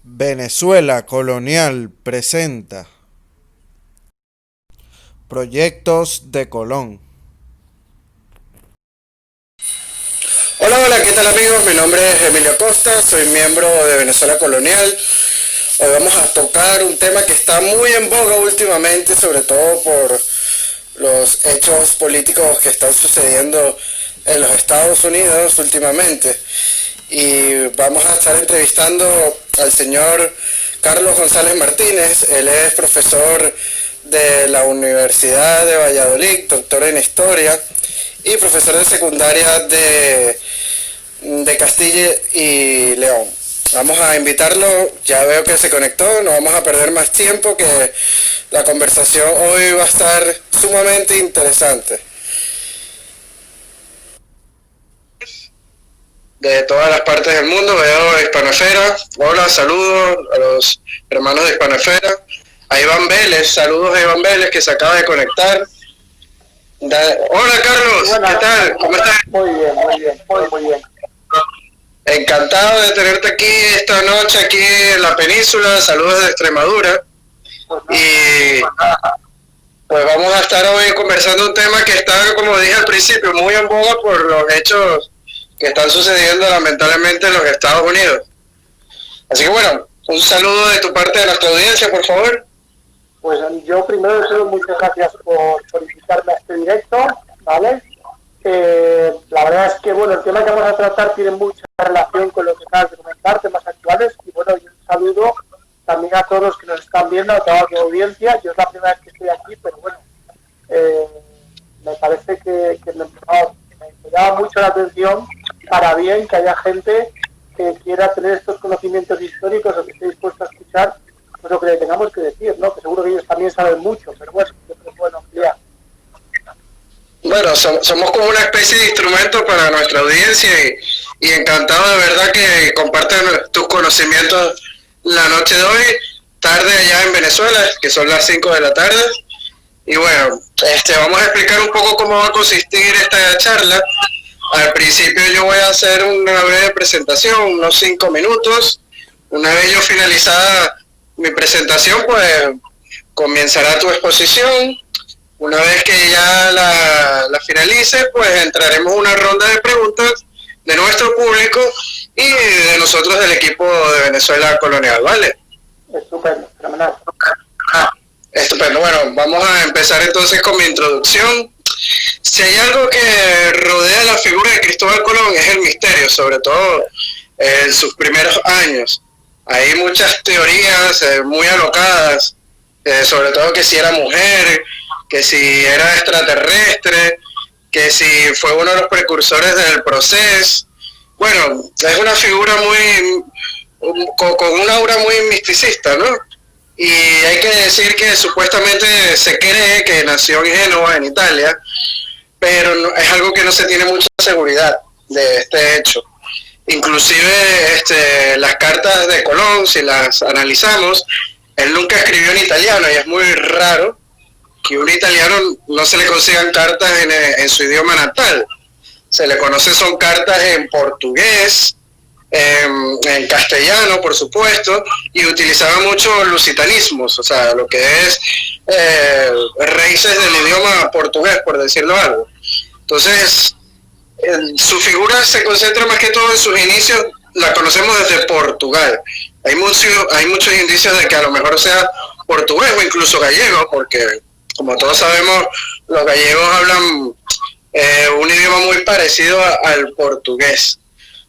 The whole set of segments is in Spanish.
Venezuela Colonial presenta Proyectos de Colón. Hola, hola, ¿qué tal amigos? Mi nombre es Emilio Costa, soy miembro de Venezuela Colonial. Hoy vamos a tocar un tema que está muy en boga últimamente, sobre todo por los hechos políticos que están sucediendo en los Estados Unidos últimamente. Y vamos a estar entrevistando al señor Carlos González Martínez. Él es profesor de la Universidad de Valladolid, doctor en Historia y profesor de secundaria de Castilla y León. Vamos a invitarlo, ya veo que se conectó, no vamos a perder más tiempo, que la conversación hoy va a estar sumamente interesante. De todas las partes del mundo veo Hispanofera. Hola, saludos a los hermanos de Hispanofera. A Iván Vélez, saludos a Iván Vélez que se acaba de conectar. Hola Carlos, ¿qué tal? ¿Cómo estás? Muy bien, muy bien. Encantado de tenerte aquí esta noche, aquí en la península. Saludos de Extremadura. Y pues vamos a estar hoy conversando un tema que está, como dije al principio, muy en boga por los hechos que están sucediendo lamentablemente en los Estados Unidos. Así que bueno, un saludo de tu parte de nuestra audiencia, por favor. Pues yo primero deseo muchas gracias por invitarme a este directo, ¿vale? La verdad es que bueno, el tema que vamos a tratar tiene mucha relación con lo que acabas de comentar, temas actuales, y bueno, y un saludo también a todos los que nos están viendo, a toda la audiencia. Yo es la primera vez que estoy aquí, pero bueno, me parece que me llama mucho la atención, para bien, que haya gente que quiera tener estos conocimientos históricos o que esté dispuesto a escuchar pues lo que le tengamos que decir, ¿no? Que seguro que ellos también saben mucho, pero bueno, siempre es bueno ampliar. Bueno, somos como una especie de instrumento para nuestra audiencia y encantado de verdad que compartan tus conocimientos la noche de hoy, tarde allá en Venezuela, que son las 5 de la tarde. Y bueno, vamos a explicar un poco cómo va a consistir esta charla. Al principio yo voy a hacer una breve presentación, unos 5 minutos. Una vez yo finalizada mi presentación, pues comenzará tu exposición. Una vez que ya la finalice, pues entraremos en una ronda de preguntas de nuestro público y de nosotros del equipo de Venezuela Colonial, ¿vale? Estupendo, fenomenal. Estupendo. Bueno, vamos a empezar entonces con mi introducción. Si hay algo que rodea la figura de Cristóbal Colón es el misterio, sobre todo en sus primeros años. Hay muchas teorías muy alocadas, sobre todo que si era mujer, que si era extraterrestre, que si fue uno de los precursores del proceso. Bueno, es una figura con una aura muy misticista, ¿no? Y hay que decir que supuestamente se cree que nació en Génova, en Italia, pero no, es algo que no se tiene mucha seguridad de este hecho. Inclusive las cartas de Colón, si las analizamos, él nunca escribió en italiano y es muy raro que un italiano no se le consigan cartas en su idioma natal. Se le conoce son cartas en portugués, en castellano, por supuesto, y utilizaba mucho lusitanismos, o sea, lo que es raíces del idioma portugués, por decirlo algo. Entonces, su figura se concentra más que todo en sus inicios, la conocemos desde Portugal. Hay muchos indicios de que a lo mejor sea portugués o incluso gallego, porque como todos sabemos, los gallegos hablan un idioma muy parecido al portugués.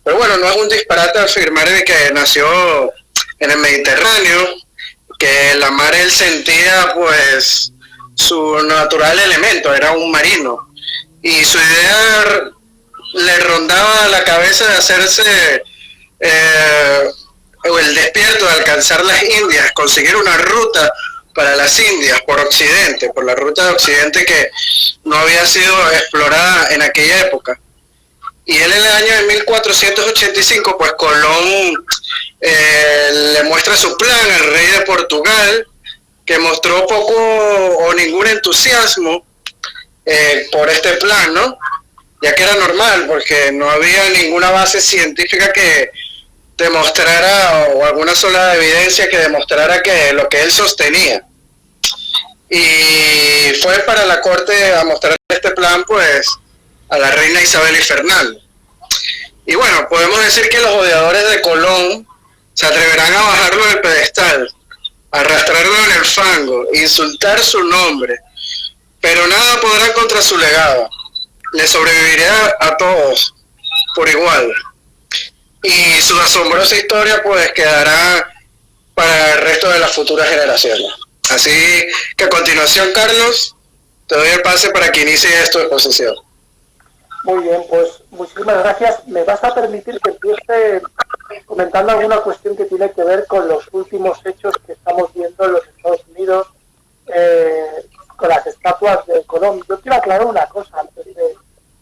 Pero bueno, no es un disparate afirmar de que nació en el Mediterráneo, que la mar él sentía pues su natural elemento, era un marino. Y su idea le rondaba la cabeza de hacerse el despierto de alcanzar las Indias, conseguir una ruta para las Indias por Occidente, por la ruta de Occidente que no había sido explorada en aquella época. Y él en el año de 1485, pues Colón le muestra su plan al rey de Portugal, que mostró poco o ningún entusiasmo por este plan, ¿no? Ya que era normal, porque no había ninguna base científica que demostrara, o alguna sola evidencia que demostrara que lo que él sostenía. Y fue para la corte a mostrar este plan, pues, a la reina Isabel y Fernando. Y bueno, podemos decir que los odiadores de Colón se atreverán a bajarlo del pedestal, arrastrarlo en el fango, insultar su nombre, pero nada podrán contra su legado. Le sobrevivirá a todos por igual. Y su asombrosa historia pues quedará para el resto de las futuras generaciones. Así que a continuación, Carlos, te doy el pase para que inicies tu exposición. Muy bien, pues muchísimas gracias. Me vas a permitir que empiece comentando alguna cuestión que tiene que ver con los últimos hechos que estamos viendo en los Estados Unidos con las estatuas de Colón. Yo quiero aclarar una cosa antes de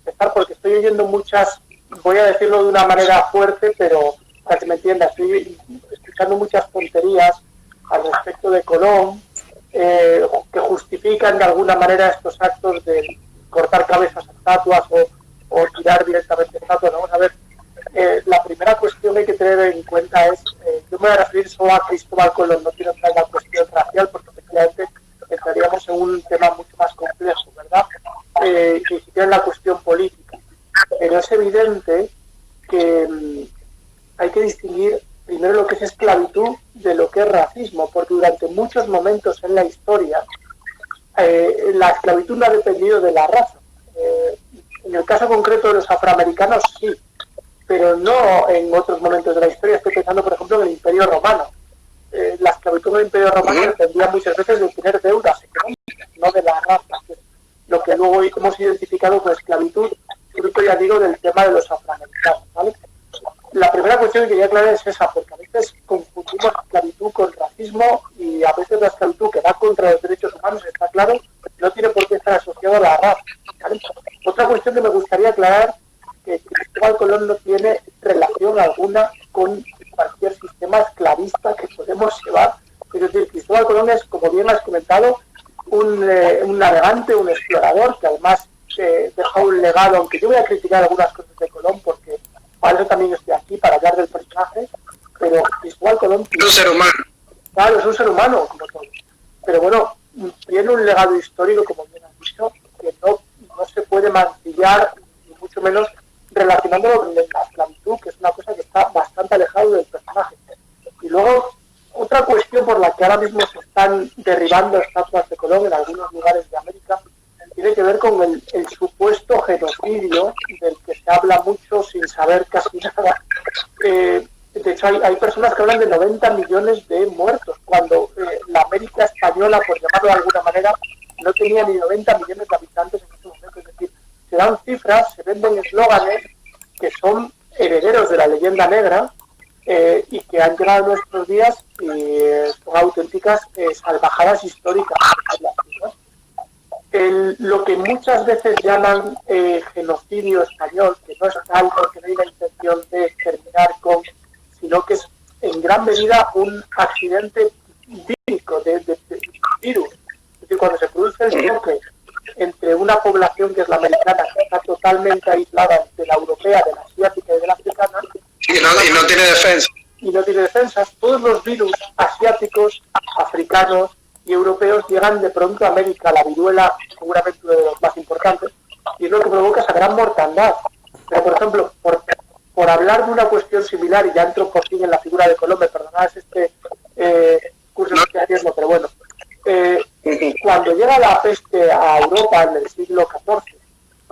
empezar, porque estoy oyendo muchas, voy a decirlo de una manera fuerte, pero para que me entienda, estoy escuchando muchas tonterías al respecto de Colón que justifican de alguna manera estos actos de cortar cabezas a estatuas o tirar directamente estatuas. Vamos a ver, la primera cuestión que hay que tener en cuenta es, yo me voy a referir solo a Cristóbal Colón, no quiero entrar en la cuestión racial porque efectivamente entraríamos en un tema mucho más complejo, ¿verdad? Y si siquiera en la cuestión política. Pero es evidente que hay que distinguir primero lo que es esclavitud de lo que es racismo, porque durante muchos momentos en la historia la esclavitud no ha dependido de la raza. En el caso concreto de los afroamericanos sí, pero no en otros momentos de la historia. Estoy pensando, por ejemplo, en el Imperio Romano. La esclavitud del Imperio Romano dependía muchas veces de tener deudas económicas, no de la raza, que es lo que luego hemos identificado como esclavitud, fruto, ya digo, del tema de los afroamericanos, ¿vale? La primera cuestión que quería aclarar es esa, porque a veces confundimos esclavitud con racismo y a veces la esclavitud que va contra los derechos humanos, está claro, no tiene por qué estar asociado a la raza, ¿vale? Otra cuestión que me gustaría aclarar, que Cristóbal Colón no tiene relación alguna con cualquier sistema esclavista que podemos llevar. Es decir, Cristóbal Colón es, como bien has comentado, un navegante, un explorador, que además deja un legado, aunque yo voy a criticar algunas cosas de Colón, porque para eso también estoy aquí, para hablar del personaje, pero Cristóbal Colón... Es un ser humano. Claro, es un ser humano, como todos. Pero bueno, tiene un legado histórico, como bien has dicho, que no se puede mancillar, ni mucho menos relacionándolo con la esclavitud, que es una cosa que está bastante alejado del personaje. Y luego, otra cuestión por la que ahora mismo se están derribando estatuas de Colón en algunos lugares de América tiene que ver con el supuesto genocidio del que se habla mucho sin saber casi nada. De hecho, hay personas que hablan de 90 millones de muertos, cuando la América española, por llamarlo de alguna manera, no tenía ni 90 millones de habitantes en ese momento. Es decir, se dan cifras, se venden eslóganes que son herederos de la leyenda negra y que han llegado a nuestros días y son auténticas salvajadas históricas. Lo que muchas veces llaman genocidio español, que no es tal porque no hay la intención de terminar con, sino que es en gran medida un accidente vírico de virus. Es decir, cuando se produce el choque entre una población que es la americana, que está totalmente aislada de la europea, de la asiática y de la africana, y no tiene defensa. Y no tiene defensas, todos los virus asiáticos, africanos y europeos llegan de pronto a América. La viruela, seguramente uno de los más importantes, y es lo que provoca esa gran mortandad. Pero, por ejemplo, por hablar de una cuestión similar, y ya entro por fin en la figura de Colón, me perdonad este curso que estoy haciendo, pero bueno, cuando llega la peste a Europa en el siglo XIV,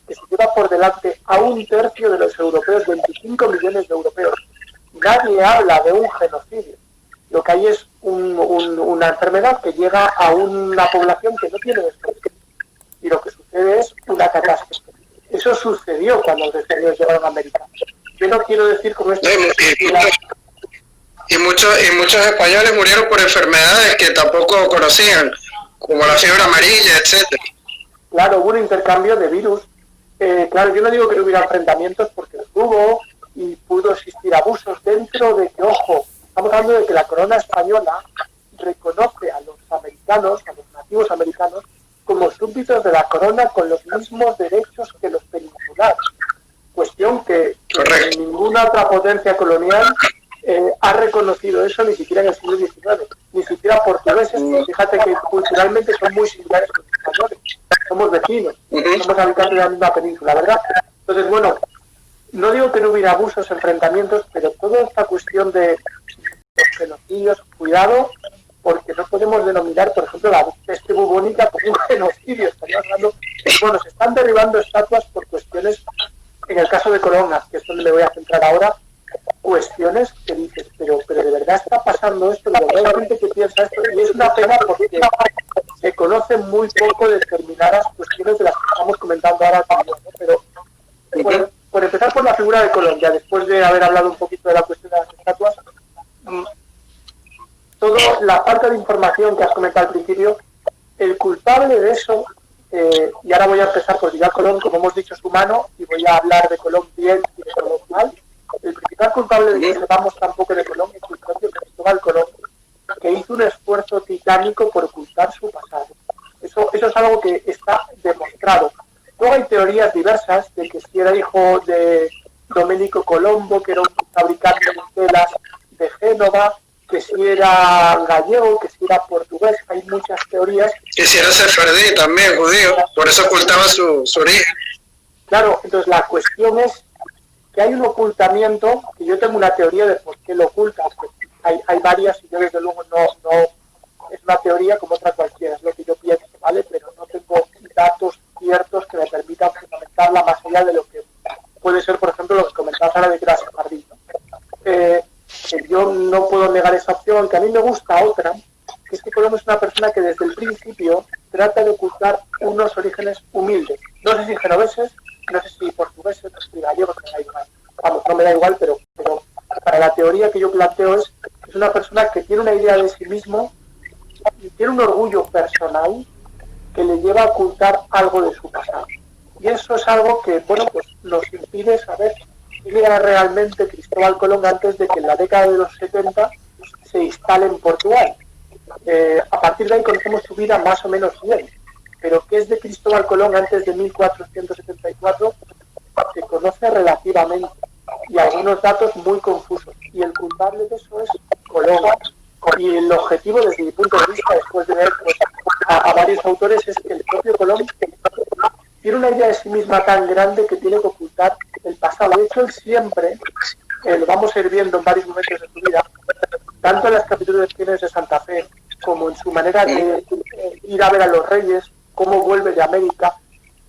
que se lleva por delante a un tercio de los europeos, 25 millones de europeos, nadie habla de un genocidio. Lo que hay es una enfermedad que llega a una población que no tiene defensa. Y lo que sucede es una catástrofe. Eso sucedió cuando los españoles llegaron a América. Yo no quiero decir con esto... Y muchos españoles murieron por enfermedades que tampoco conocían, como la fiebre amarilla, etcétera. Claro, hubo un intercambio de virus. Claro, yo no digo que no hubiera enfrentamientos, porque los hubo y pudo existir abusos dentro de que, ojo, estamos hablando de que la corona española reconoce a los americanos, a los nativos americanos, como súbditos de la corona con los mismos derechos que los peninsulares. Cuestión que ninguna otra potencia colonial ha reconocido eso ni siquiera en el siglo XIX, ni siquiera portugueses. Fíjate que culturalmente son muy similares con los españoles, somos vecinos, somos habitantes de la misma península, ¿verdad? Entonces, bueno, no digo que no hubiera abusos, enfrentamientos, pero toda esta cuestión de los genocidios, cuidado, porque no podemos denominar, por ejemplo, la peste bubónica como un genocidio. Estaría hablando, bueno, se están derribando estatuas por cuestiones, en el caso de Colón, que es donde me voy a centrar ahora, cuestiones que dices, pero de verdad está pasando esto, de verdad hay gente que piensa esto, y es una pena porque se conoce muy poco de determinadas cuestiones de las que estamos comentando ahora también, ¿no? Pero bueno, por empezar por la figura de Colón, ya después de haber hablado un poquito de la cuestión de las estatuas, toda la falta de información que has comentado al principio, el culpable de eso, y ahora voy a empezar por Vidal Colón, como hemos dicho, es humano, y voy a hablar de Colón bien y de Colón mal. El principal culpable de que sepamos tan poco de Colón es el propio Cristóbal Colón, que hizo un esfuerzo titánico por ocultar su pasado. Eso es algo que está demostrado. Luego hay teorías diversas de que si era hijo de Domenico Colombo, que era un fabricante de telas de Génova, que si era gallego, que si era portugués, hay muchas teorías. Que si era sefardí también, judío, por eso ocultaba su origen. Claro, entonces la cuestión es que hay un ocultamiento, que yo tengo una teoría de por qué lo oculta, hay varias y yo desde luego no es una teoría como otra cualquiera, es lo que yo pienso, ¿vale? Pero no tengo datos ciertos que me permitan fundamentarla más allá de lo que puede ser, por ejemplo, lo que comentabas ahora de que era sefardí, ¿no? Yo no puedo negar esa opción, que a mí me gusta otra, que es que Colón es una persona que desde el principio trata de ocultar unos orígenes humildes. No sé si genoveses, no sé si portugueses, no sé si gallegos, me da igual. Vamos, no me da igual, pero para la teoría que yo planteo es una persona que tiene una idea de sí mismo y tiene un orgullo personal que le lleva a ocultar algo de su pasado. Y eso es algo que, bueno, pues nos impide saber quién era realmente Cristóbal Colón antes de que en la década de los 70 se instale en Portugal. A partir de ahí conocemos su vida más o menos bien, pero ¿qué es de Cristóbal Colón antes de 1474? Se conoce relativamente y algunos datos muy confusos, y el culpable de eso es Colón. Y el objetivo, desde mi punto de vista, después de ver pues, a varios autores, es que el propio Colón tiene una idea de sí misma tan grande que tiene que ocultar el pasado. De hecho, él siempre, lo vamos a ir viendo en varios momentos de su vida, tanto en las capitulaciones de Santa Fe como en su manera de ir a ver a los reyes, cómo vuelve de América,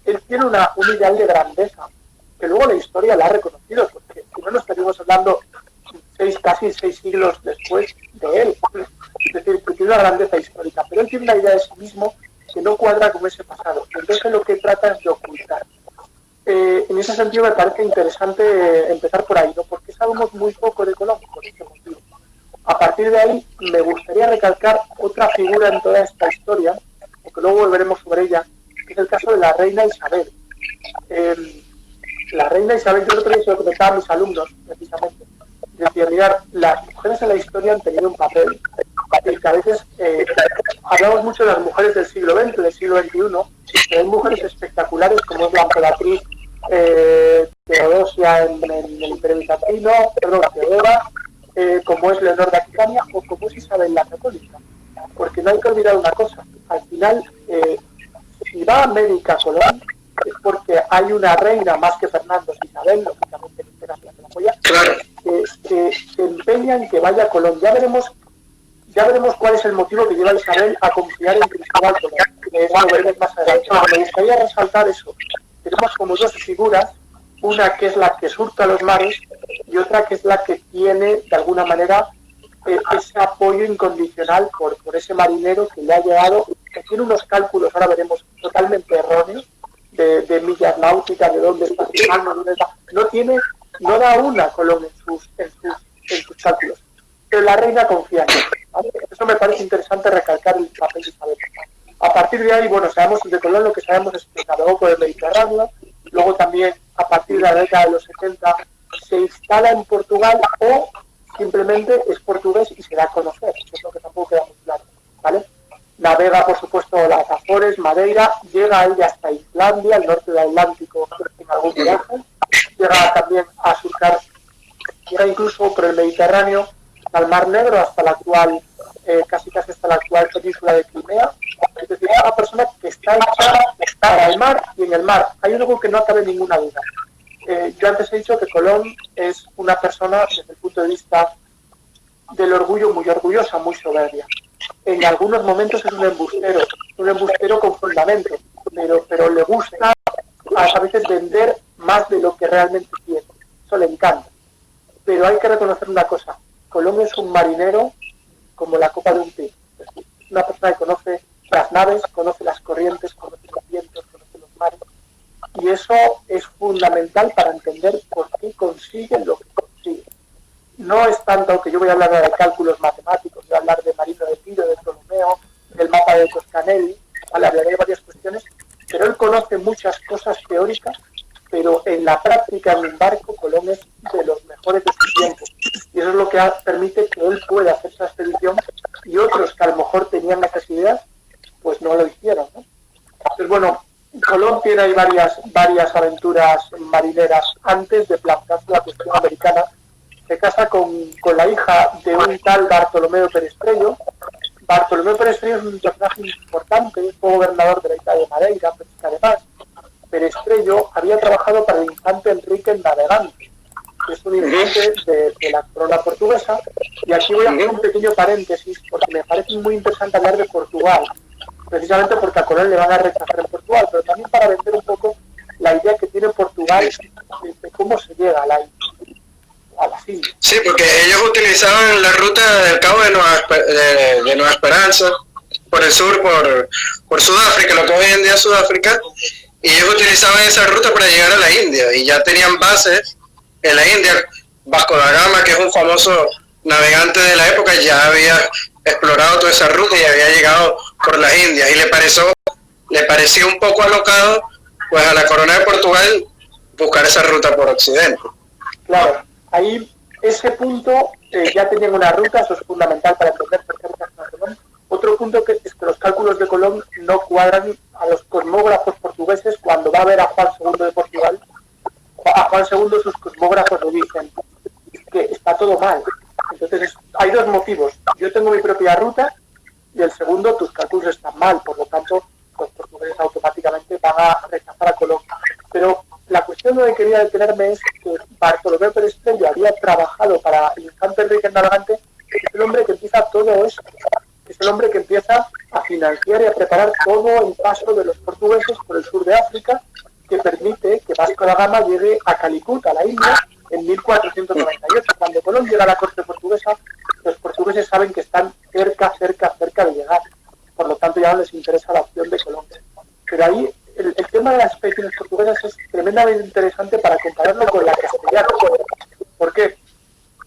él tiene un ideal de grandeza, que luego la historia la ha reconocido, porque si no, nos estaríamos hablando casi 6 siglos después de él. Es decir, que tiene una grandeza histórica, pero él tiene una idea de sí mismo que no cuadra con ese pasado. Entonces lo que trata es de ocultar. En ese sentido me parece interesante empezar por ahí, ¿no? Porque sabemos muy poco de Colón, por este motivo. A partir de ahí me gustaría recalcar otra figura en toda esta historia, porque luego volveremos sobre ella, que es el caso de la reina Isabel. La reina Isabel, yo el otro día se lo comentaba a mis alumnos, precisamente. Decía, mirar, las mujeres en la historia han tenido un papel, que a veces hablamos mucho de las mujeres del siglo XX, del siglo XXI, pero hay mujeres espectaculares como es la emperatriz Teodosia en el Imperio Bizantino, Teodora, como es Leonor de Aquitania o como es Isabel la Católica. Porque no hay que olvidar una cosa, al final, si va a América Colón, es porque hay una reina más que Fernando, Isabel, lógicamente la apoya, que se empeña en que vaya a Colón. Ya veremos cuál es el motivo que lleva a Isabel a confiar en Cristóbal Colón, que eso lo veremos más adelante. Me gustaría resaltar eso. Tenemos como dos figuras, una que es la que surca los mares y otra que es la que tiene, de alguna manera, ese apoyo incondicional por ese marinero que le ha llegado, que tiene unos cálculos, ahora veremos, totalmente erróneos, de millas náuticas, de dónde está dónde está. No da una Colón en sus cálculos. Pero la reina confía en él, ¿vale? Eso me parece interesante recalcar el papel de Isabel. A partir de ahí, bueno, sabemos de Colón lo que sabemos es que navegó por el Mediterráneo, luego también a partir de la década de los 70 se instala en Portugal o simplemente es portugués y se da a conocer, eso es lo que tampoco queda muy claro, ¿vale? Navega, por supuesto, las Azores, Madeira, llega ahí hasta Islandia, el norte del Atlántico, en algún viaje, llega también a surcar, llega incluso por el Mediterráneo al Mar Negro, hasta la actual, casi hasta la actual península de Crimea. Es decir, es una persona que está hecha para el mar y en el mar. Hay algo que no cabe ninguna duda. Yo antes he dicho que Colón es una persona, desde el punto de vista del orgullo, muy orgullosa, muy soberbia. En algunos momentos es un embustero con fundamento, pero le gusta a veces vender más de lo que realmente tiene. Eso le encanta. Pero hay que reconocer una cosa. Colón es un marinero como la copa de un pino. Es decir, una persona que conoce las naves, conoce las corrientes, conoce los vientos, conoce los mares. Y eso es fundamental para entender por qué consigue lo que consigue. No es tanto que yo voy a hablar de cálculos matemáticos, voy a hablar de Marino de Tiro, de Ptolomeo, del mapa de Toscanelli, ¿vale? Hablaré de varias cuestiones, pero él conoce muchas cosas teóricas, pero en la práctica en un barco Colón es de los mejores de su tiempo. Y eso es lo que permite que él pueda hacer esa expedición y otros que a lo mejor tenían esas ideas, pues no lo hicieron, ¿no? Entonces, bueno, Colón tiene ahí varias aventuras marineras antes de plantearse la cuestión americana. Se casa con la hija de un tal Bartolomeo Perestrello. Bartolomeo Perestrello es un personaje importante, fue gobernador de la isla de Madeira, Príncipe de Paz. Perestrello había trabajado para el infante Enrique el Navegante, que es un infante de la corona portuguesa. Y aquí voy a hacer un pequeño paréntesis, porque me parece muy interesante hablar de Portugal, precisamente porque a Colón le van a rechazar en Portugal, pero también para vender un poco la idea que tiene Portugal de cómo se llega a las Indias. Sí, porque ellos utilizaban la ruta del Cabo de Nueva Esperanza, por el sur, por Sudáfrica, lo que hoy en día es Sudáfrica, y ellos utilizaban esa ruta para llegar a la India, y ya tenían bases en la India. Vasco da Gama, que es un famoso navegante de la época, ya había explorado toda esa ruta y había llegado por las Indias, y le pareció un poco alocado pues a la corona de Portugal buscar esa ruta por Occidente. Claro, ahí ese punto ya tenían una ruta, eso es fundamental para entender por qué Colón. Otro punto es que los cálculos de Colón no cuadran a los cosmógrafos portugueses cuando va a ver a Juan II de Portugal. A Juan II sus cosmógrafos le dicen que está todo mal. Entonces hay dos motivos. Yo tengo mi propia ruta y el segundo, tus cálculos están mal. Por lo tanto, los portugueses automáticamente van a rechazar a Colón. Pero la cuestión donde quería detenerme es que Bartolomé Perestrello había trabajado para el infante Enrique el Navegante. Es el hombre que empieza todo esto. Es el hombre que empieza a financiar y a preparar todo el paso de los portugueses por el sur de África, que permite que Vasco da Gama llegue a Calicut, a la India, en 1498. Cuando Colón llega a la corte portuguesa, los portugueses saben que están cerca de llegar. Por lo tanto, ya no les interesa la opción de Colón. Pero ahí el tema de las expediciones portuguesas es tremendamente interesante para compararlo con la castellana. ¿Por qué?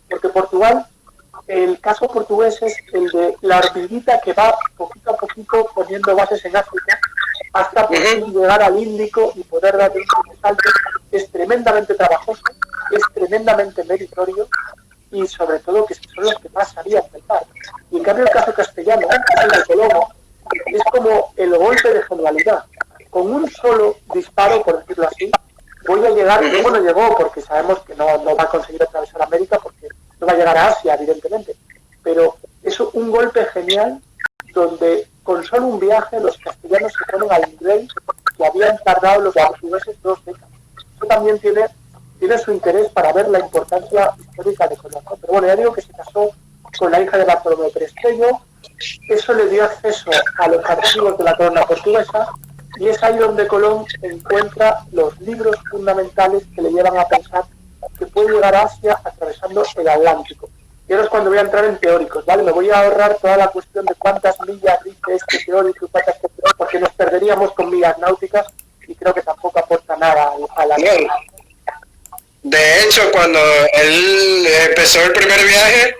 Porque Portugal, el caso portugués es el de la hormiguita que va poquito a poquito poniendo bases en África hasta poder llegar al Índico y poder dar un salto. Es tremendamente trabajoso, es tremendamente meritorio y sobre todo que son los que más sabían del mar. Y en cambio el caso castellano, el de Colón, es como el golpe de genialidad. Con un solo disparo, por decirlo así, voy a llegar, luego no llegó porque sabemos que no va a conseguir atravesar América porque no va a llegar a Asia, evidentemente, pero es un golpe genial donde con solo un viaje los castellanos se ponen al nivel que habían tardado los portugueses 2 décadas. Eso también tiene su interés para ver la importancia histórica de Colón. Pero bueno, ya digo que se casó con la hija de Bartolomé Perestrello, eso le dio acceso a los archivos de la corona portuguesa y es ahí donde Colón encuentra los libros fundamentales que le llevan a pensar que puede llegar a Asia atravesando el Atlántico. Y ahora es cuando voy a entrar en teóricos, ¿vale? Me voy a ahorrar toda la cuestión de cuántas millas dice este teórico y cuántas, porque nos perderíamos con millas náuticas y creo que tampoco aporta nada a la ley. De hecho, cuando él empezó el primer viaje,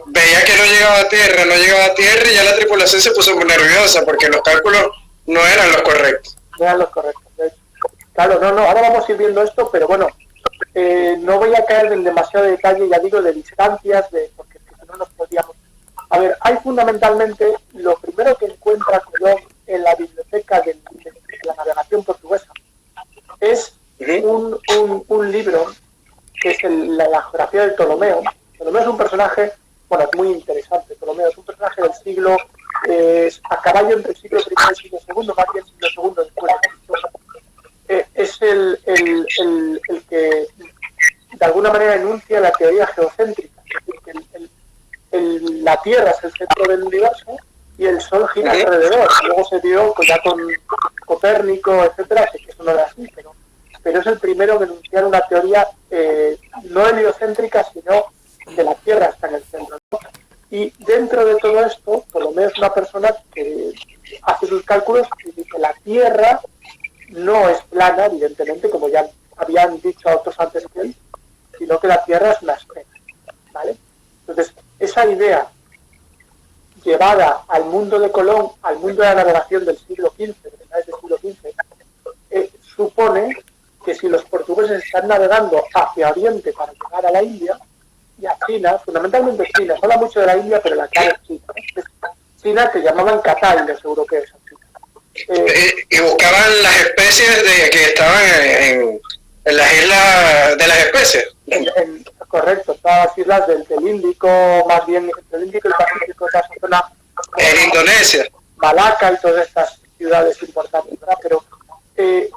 veía que no llegaba a tierra y ya la tripulación se puso muy nerviosa porque los cálculos no eran los correctos. No eran los correctos. Claro, no, ahora vamos a ir viendo esto, pero bueno, no voy a caer en demasiado detalle, ya digo, de distancias, porque si no nos podríamos... A ver, hay fundamentalmente lo primero que encuentra Colón en la biblioteca de la navegación portuguesa es un libro que es la geografía de Ptolomeo. Ptolomeo es un personaje, bueno, muy interesante. Ptolomeo es un personaje del siglo, a caballo entre el siglo I y el siglo II, más bien el siglo II después de Cristo. Es el que de alguna manera enuncia la teoría geocéntrica, es decir, que la Tierra es el centro del universo y el Sol gira alrededor. Luego se dio ya con Copérnico, etcétera, que eso no era así, pero es el primero en enunciar una teoría no heliocéntrica, sino que la Tierra está en el centro, ¿no? Y dentro de todo esto, Ptolomeo es una persona que hace sus cálculos y dice que la Tierra no es plana, evidentemente, como ya habían dicho otros antes que él, sino que la Tierra es una esfera, ¿vale? Entonces, esa idea llevada al mundo de Colón, al mundo de la navegación del siglo XV, de finales del siglo XV, supone que si los portugueses están navegando hacia Oriente para llegar a la India y a China, fundamentalmente China, se habla mucho de la India, pero la clave es China, ¿no? China que llamaban Catay los europeos. Y buscaban las especies que estaban en las islas de las especies. Correcto, todas las islas del Índico, más bien entre el Índico y el Pacífico, toda esa zona. En Indonesia. Malaca y todas estas ciudades importantes, ¿verdad? Pero,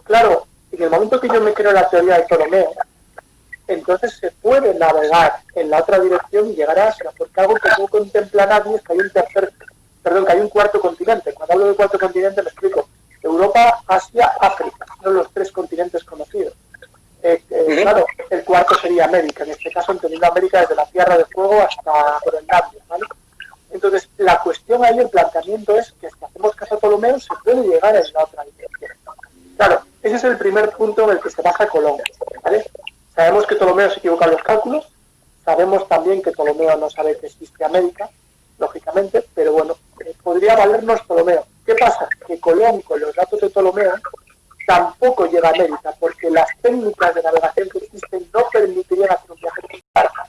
claro, en el momento que yo me creo la teoría de Ptolomeo, entonces se puede navegar en la otra dirección y llegar a Asia, porque algo que no contempla nadie es que hay un cuarto continente. Cuando hablo de cuarto continente me explico. Europa, Asia, África, son los tres continentes conocidos. Claro, el cuarto sería América, en este caso entendiendo América desde la Tierra de Fuego hasta Groenlandia, ¿vale? Entonces, la cuestión ahí, el planteamiento es que si hacemos caso a Ptolomeo se puede llegar en la otra dirección. Claro, ese es el primer punto en el que se basa Colón, ¿vale? Sabemos que Ptolomeo se equivoca en los cálculos, sabemos también que Ptolomeo no sabe que existe América, lógicamente, pero bueno, podría valernos Ptolomeo. ¿Qué pasa? Que Colón, con los datos de Ptolomeo, tampoco llega a América, porque las técnicas de navegación que existen no permitirían hacer un viaje en barca,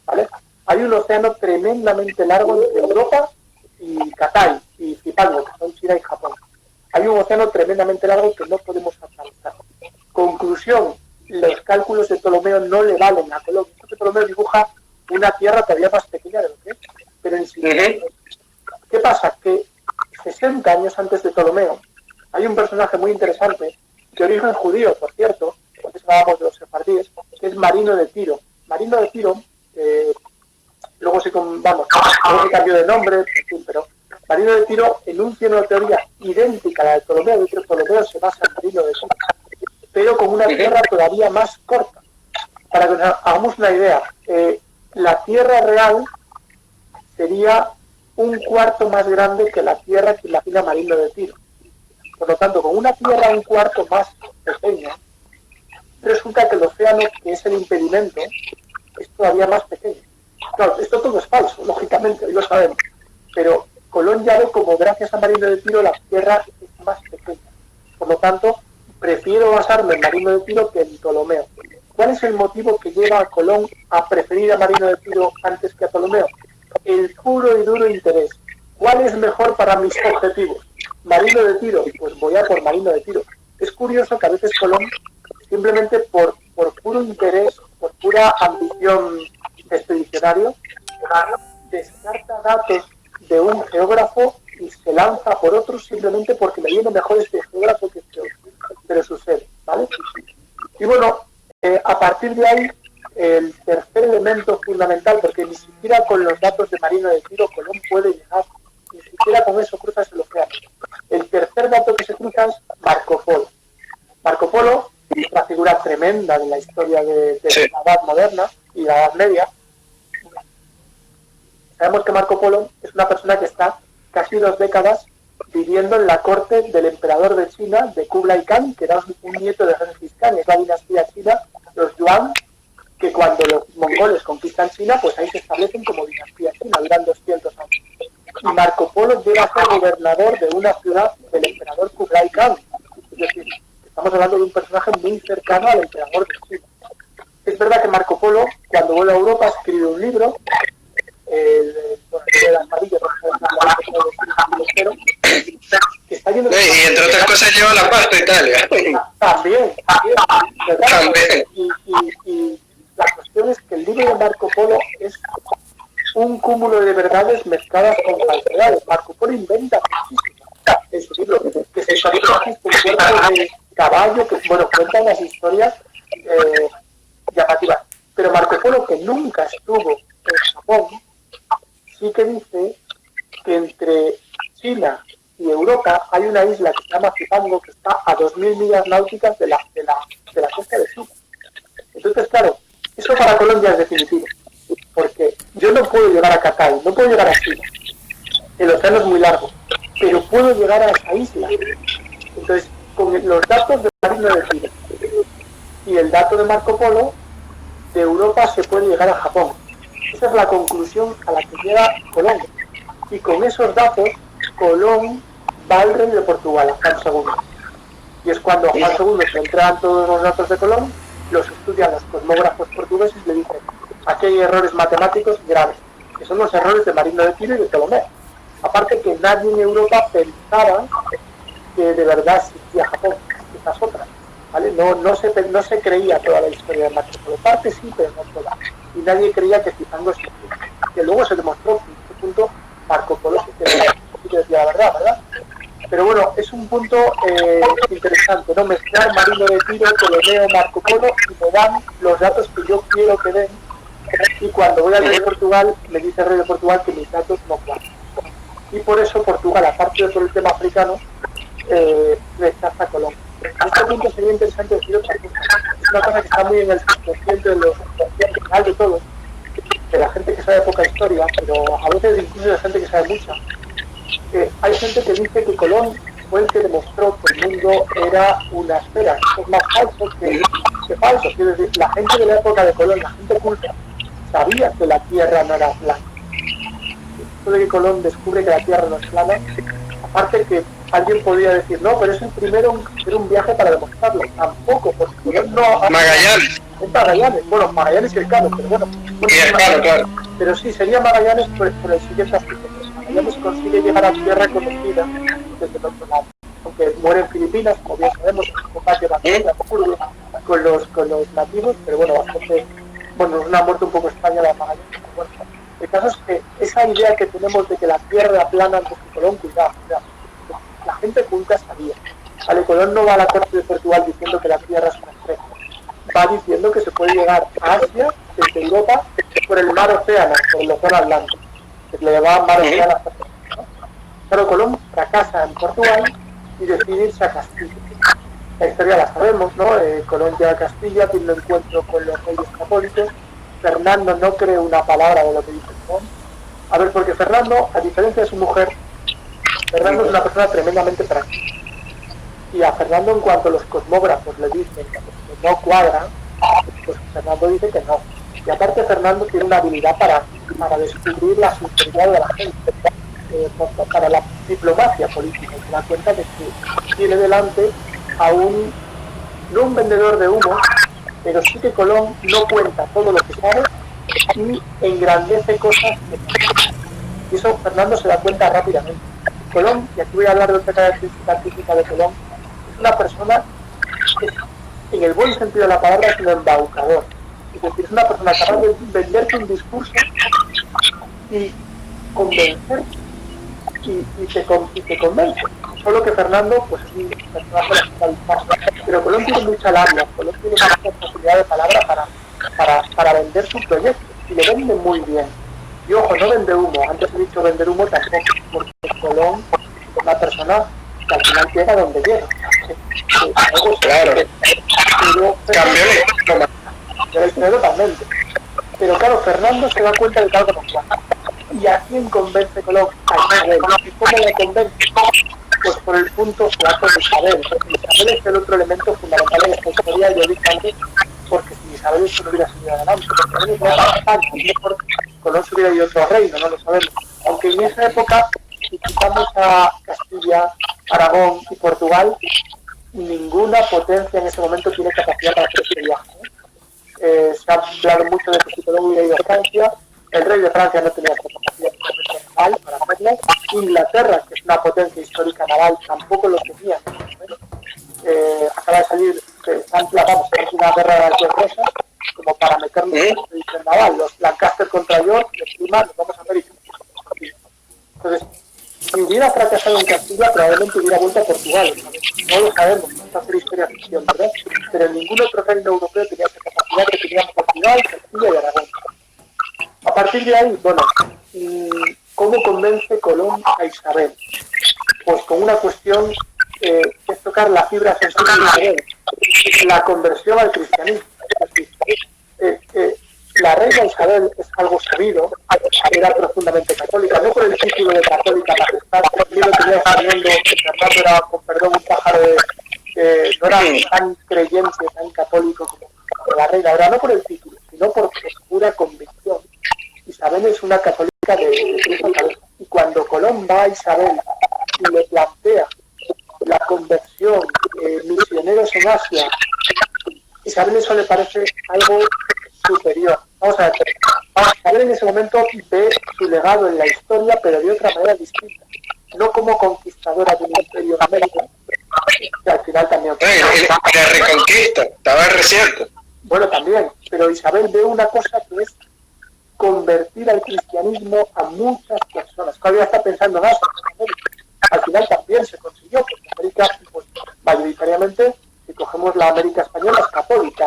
¿vale? Hay un océano tremendamente largo entre Europa y Catay y Zipango, que son China y Japón. Hay un océano tremendamente largo que no podemos atravesar. Conclusión, los cálculos de Ptolomeo no le valen a Colón. Entonces Ptolomeo dibuja una tierra todavía más pequeña de lo que es, pero en sí. ¿Qué pasa? Que 60 años antes de Ptolomeo hay un personaje muy interesante, de origen judío, por cierto, porque hablábamos de los sefardíes, que es Marino de Tiro. Marino de Tiro, luego se cambió de nombre, pero Marino de Tiro enuncia una teoría idéntica a la de Ptolomeo. De hecho, Ptolomeo se basa en Marino de Tiro, pero con una tierra todavía más corta. Para que nos hagamos una idea, la tierra real sería un cuarto más grande que la tierra que imagina Marino de Tiro. Por lo tanto, con una tierra un cuarto más pequeña, resulta que el océano, que es el impedimento, es todavía más pequeño. Claro, esto todo es falso, lógicamente, hoy lo sabemos. Pero Colón ya ve como, gracias a Marino de Tiro, la tierra es más pequeña. Por lo tanto, prefiero basarme en Marino de Tiro que en Ptolomeo. ¿Cuál es el motivo que lleva a Colón a preferir a Marino de Tiro antes que a Ptolomeo? El puro y duro interés. ¿Cuál es mejor para mis objetivos? Marino de Tiro, pues voy a por Marino de Tiro. Es curioso que a veces Colón, simplemente por puro interés, por pura ambición expedicionario, descarta datos de un geógrafo y se lanza por otros simplemente porque le viene mejor este geógrafo que este otro. Pero sucede, ¿vale? Y bueno, a partir de ahí, el tercer elemento fundamental, porque ni siquiera con los datos de Marino de Tiro Colón puede llegar, ni siquiera con eso cruzas el océano. El tercer dato que se cruza es Marco Polo. Marco Polo es una figura tremenda de la historia de la Edad Moderna y la Edad Media. Sabemos que Marco Polo es una persona que está casi 2 décadas viviendo en la corte del emperador de China, de Kublai Khan, que era un nieto de Genghis Khan, es la dinastía china, los Yuan, que cuando los mongoles conquistan China, pues ahí se establecen como dinastía china, duran 200 años. Y Marco Polo llega a ser gobernador de una ciudad del emperador Kublai Khan. Es decir, estamos hablando de un personaje muy cercano al emperador de China. Es verdad que Marco Polo, cuando vuelve a Europa, escribe un libro, de las marillas, que está lleno de... Y entre otras cosas lleva la pasta a Italia. También. Y la cuestión es que el libro de Marco mezcladas con falsedades. Marco Polo inventa muchísimo en su libro, que se traje con cuerpo de caballo, que bueno, cuenta unas historias llamativas. Pero Marco Polo, que nunca estuvo en Japón, sí que dice que entre China y Europa hay una isla que se llama Zipango, que está a 2.000 millas náuticas de la costa de China. Entonces, claro, eso para Colombia es definitivo, porque yo no puedo llegar a Catay, no puedo llegar a China, el océano es muy largo, pero puedo llegar a esa isla. Entonces, con los datos de Marino de Tiro y el dato de Marco Polo, de Europa se puede llegar a Japón. Esa es la conclusión a la que llega Colón. Y con esos datos, Colón va al rey de Portugal, a Juan II. Y es cuando a Juan II se entregan todos los datos de Colón, los estudian los cosmógrafos portugueses y le dicen: aquí hay errores matemáticos graves, que son los errores de Marino de Tiro y de Ptolomeo. Aparte que nadie en Europa pensaba que de verdad existía Japón, esas otras, ¿vale? No se creía toda la historia de Marco Polo, parte sí, pero no toda. Y nadie creía que Zipango existía. Que luego se demostró que en este punto Marco Polo sí que decía la verdad, ¿verdad? Pero bueno, es un punto interesante, ¿no? Mezclar Marino de Tiro, Ptolomeo, Marco Polo, y me dan los datos que yo quiero que den. Y cuando voy al rey de Portugal, me dice el rey de Portugal que mis datos no cuadran. Y por eso Portugal, aparte de por el tema africano, rechaza a Colón. En este punto sería interesante decir otra cosa. Es una cosa que está muy en el subconsciente de los final de todos, de la gente que sabe poca historia, pero a veces incluso de la gente que sabe mucha. Hay gente que dice que Colón fue el que demostró que el mundo era una esfera. Eso es más falso que falso. Quiero decir, la gente de la época de Colón, la gente culta, sabía que la Tierra no era plana. Esto de que Colón descubre que la Tierra no es plana, aparte que alguien podría decir, no, pero es el primero en hacer un viaje para demostrarlo. Tampoco, porque Colón no... Magallanes. Es Magallanes. Bueno, Magallanes y Elcano, pero bueno. Claro. Pero sí, sería Magallanes por el siguiente aspecto. Magallanes consigue llegar a tierra conocida desde el otro lado. Aunque muere en Filipinas, como bien sabemos, en un combate bastante absurdo con los nativos, pero bueno, bastante... Bueno, es una muerte un poco extraña la de Magallanes. Bueno, el caso es que esa idea que tenemos de que la Tierra era plana antes que Colón, cuidado. La gente culta sabía. Vale, Colón no va a la corte de Portugal diciendo que la Tierra es una estrella. Va diciendo que se puede llegar a Asia, desde Europa, por el mar Océano, por el océano Atlántico. Que le llamaban mar Océano hasta ¿no? Pero Colón fracasa en Portugal y decide irse a Castilla. La historia la sabemos, ¿no? Colón llega a Castilla, tiene un encuentro con los reyes católicos. Fernando no cree una palabra de lo que dice Colón. A ver, porque Fernando, a diferencia de su mujer, Fernando es una persona tremendamente práctica. Y a Fernando, en cuanto los cosmógrafos le dicen que no cuadra, pues Fernando dice que no. Y aparte Fernando tiene una habilidad para descubrir la sinceridad de la gente, para la diplomacia política. Se da cuenta de que tiene delante a no un vendedor de humo, pero sí que Colón no cuenta todo lo que sabe y engrandece cosas que no. Y eso Fernando se da cuenta rápidamente. Colón, y aquí voy a hablar de otra característica típica de Colón, es una persona que, en el buen sentido de la palabra, es un embaucador. Es decir, es una persona capaz de venderte un discurso y convencer y te convence. Solo que Fernando, pues es un personaje radicalizado. Pero Colón tiene mucha labia, Colón tiene mucha facilidad de palabra para vender su proyecto y le vende muy bien. Y ojo, no vende humo, antes he dicho vender humo tampoco, porque Colón es una persona que al final llega donde llega. Claro. Cambió totalmente. Pero claro, Fernando se da cuenta de que algo no cuadra. ¿Y a quién convence Colón? A Isabel. ¿Y cómo le convence? Pues por el punto flaco de Isabel. Isabel es el otro elemento fundamental de la historia, yo dije antes, porque sin Isabel eso no hubiera sido adelante. Porque no era España, mejor Colón se hubiera ido a otro reino, no lo sabemos. Aunque en esa época, si quitamos a Castilla, Aragón y Portugal, ninguna potencia en ese momento tiene capacidad para hacer este viaje. Se ha hablado mucho de que si Colón hubiera ido a Francia, el rey de Francia no tenía esa capacidad naval para hacerlo. Inglaterra, que es una potencia histórica naval, tampoco lo tenía. Acaba de salir, vamos a hacer una guerra de las dos cosas, como para meternos en la expedición naval. Los Lancaster contra York, de prima, nos vamos a América. Entonces, si hubiera fracasado en Castilla, probablemente hubiera vuelto a Portugal, ¿sabes? No lo sabemos, esta es historia ficción, ¿verdad? Pero ningún otro reino europeo tenía esa capacidad que tenían Portugal, Castilla y Aragón. A partir de ahí, bueno, ¿cómo convence Colón a Isabel? Pues con una cuestión que es tocar la fibra sensible de Isabel, la conversión al cristianismo. Es decir, la reina Isabel es algo sabido, era profundamente católica, no por el título de católica majestad, porque yo lo tenía sabiendo que Fernando era, con perdón, un pájaro no era tan creyente, tan católico como la reina, ahora no por el título, sino por pura convicción. Isabel es una católica de pies a cabeza, y cuando Colón va a Isabel y le plantea la conversión, misioneros en Asia, Isabel eso le parece algo superior. Vamos a ver, Isabel en ese momento ve su legado en la historia, pero de otra manera distinta. No como conquistadora de un imperio en América, que al final también... La reconquista, estaba reciente. Bueno, también, pero Isabel ve una cosa que es convertir al cristianismo a muchas personas. Todavía está pensando más en América. Al final también se consiguió, porque América, pues, mayoritariamente, si cogemos la América española, es católica,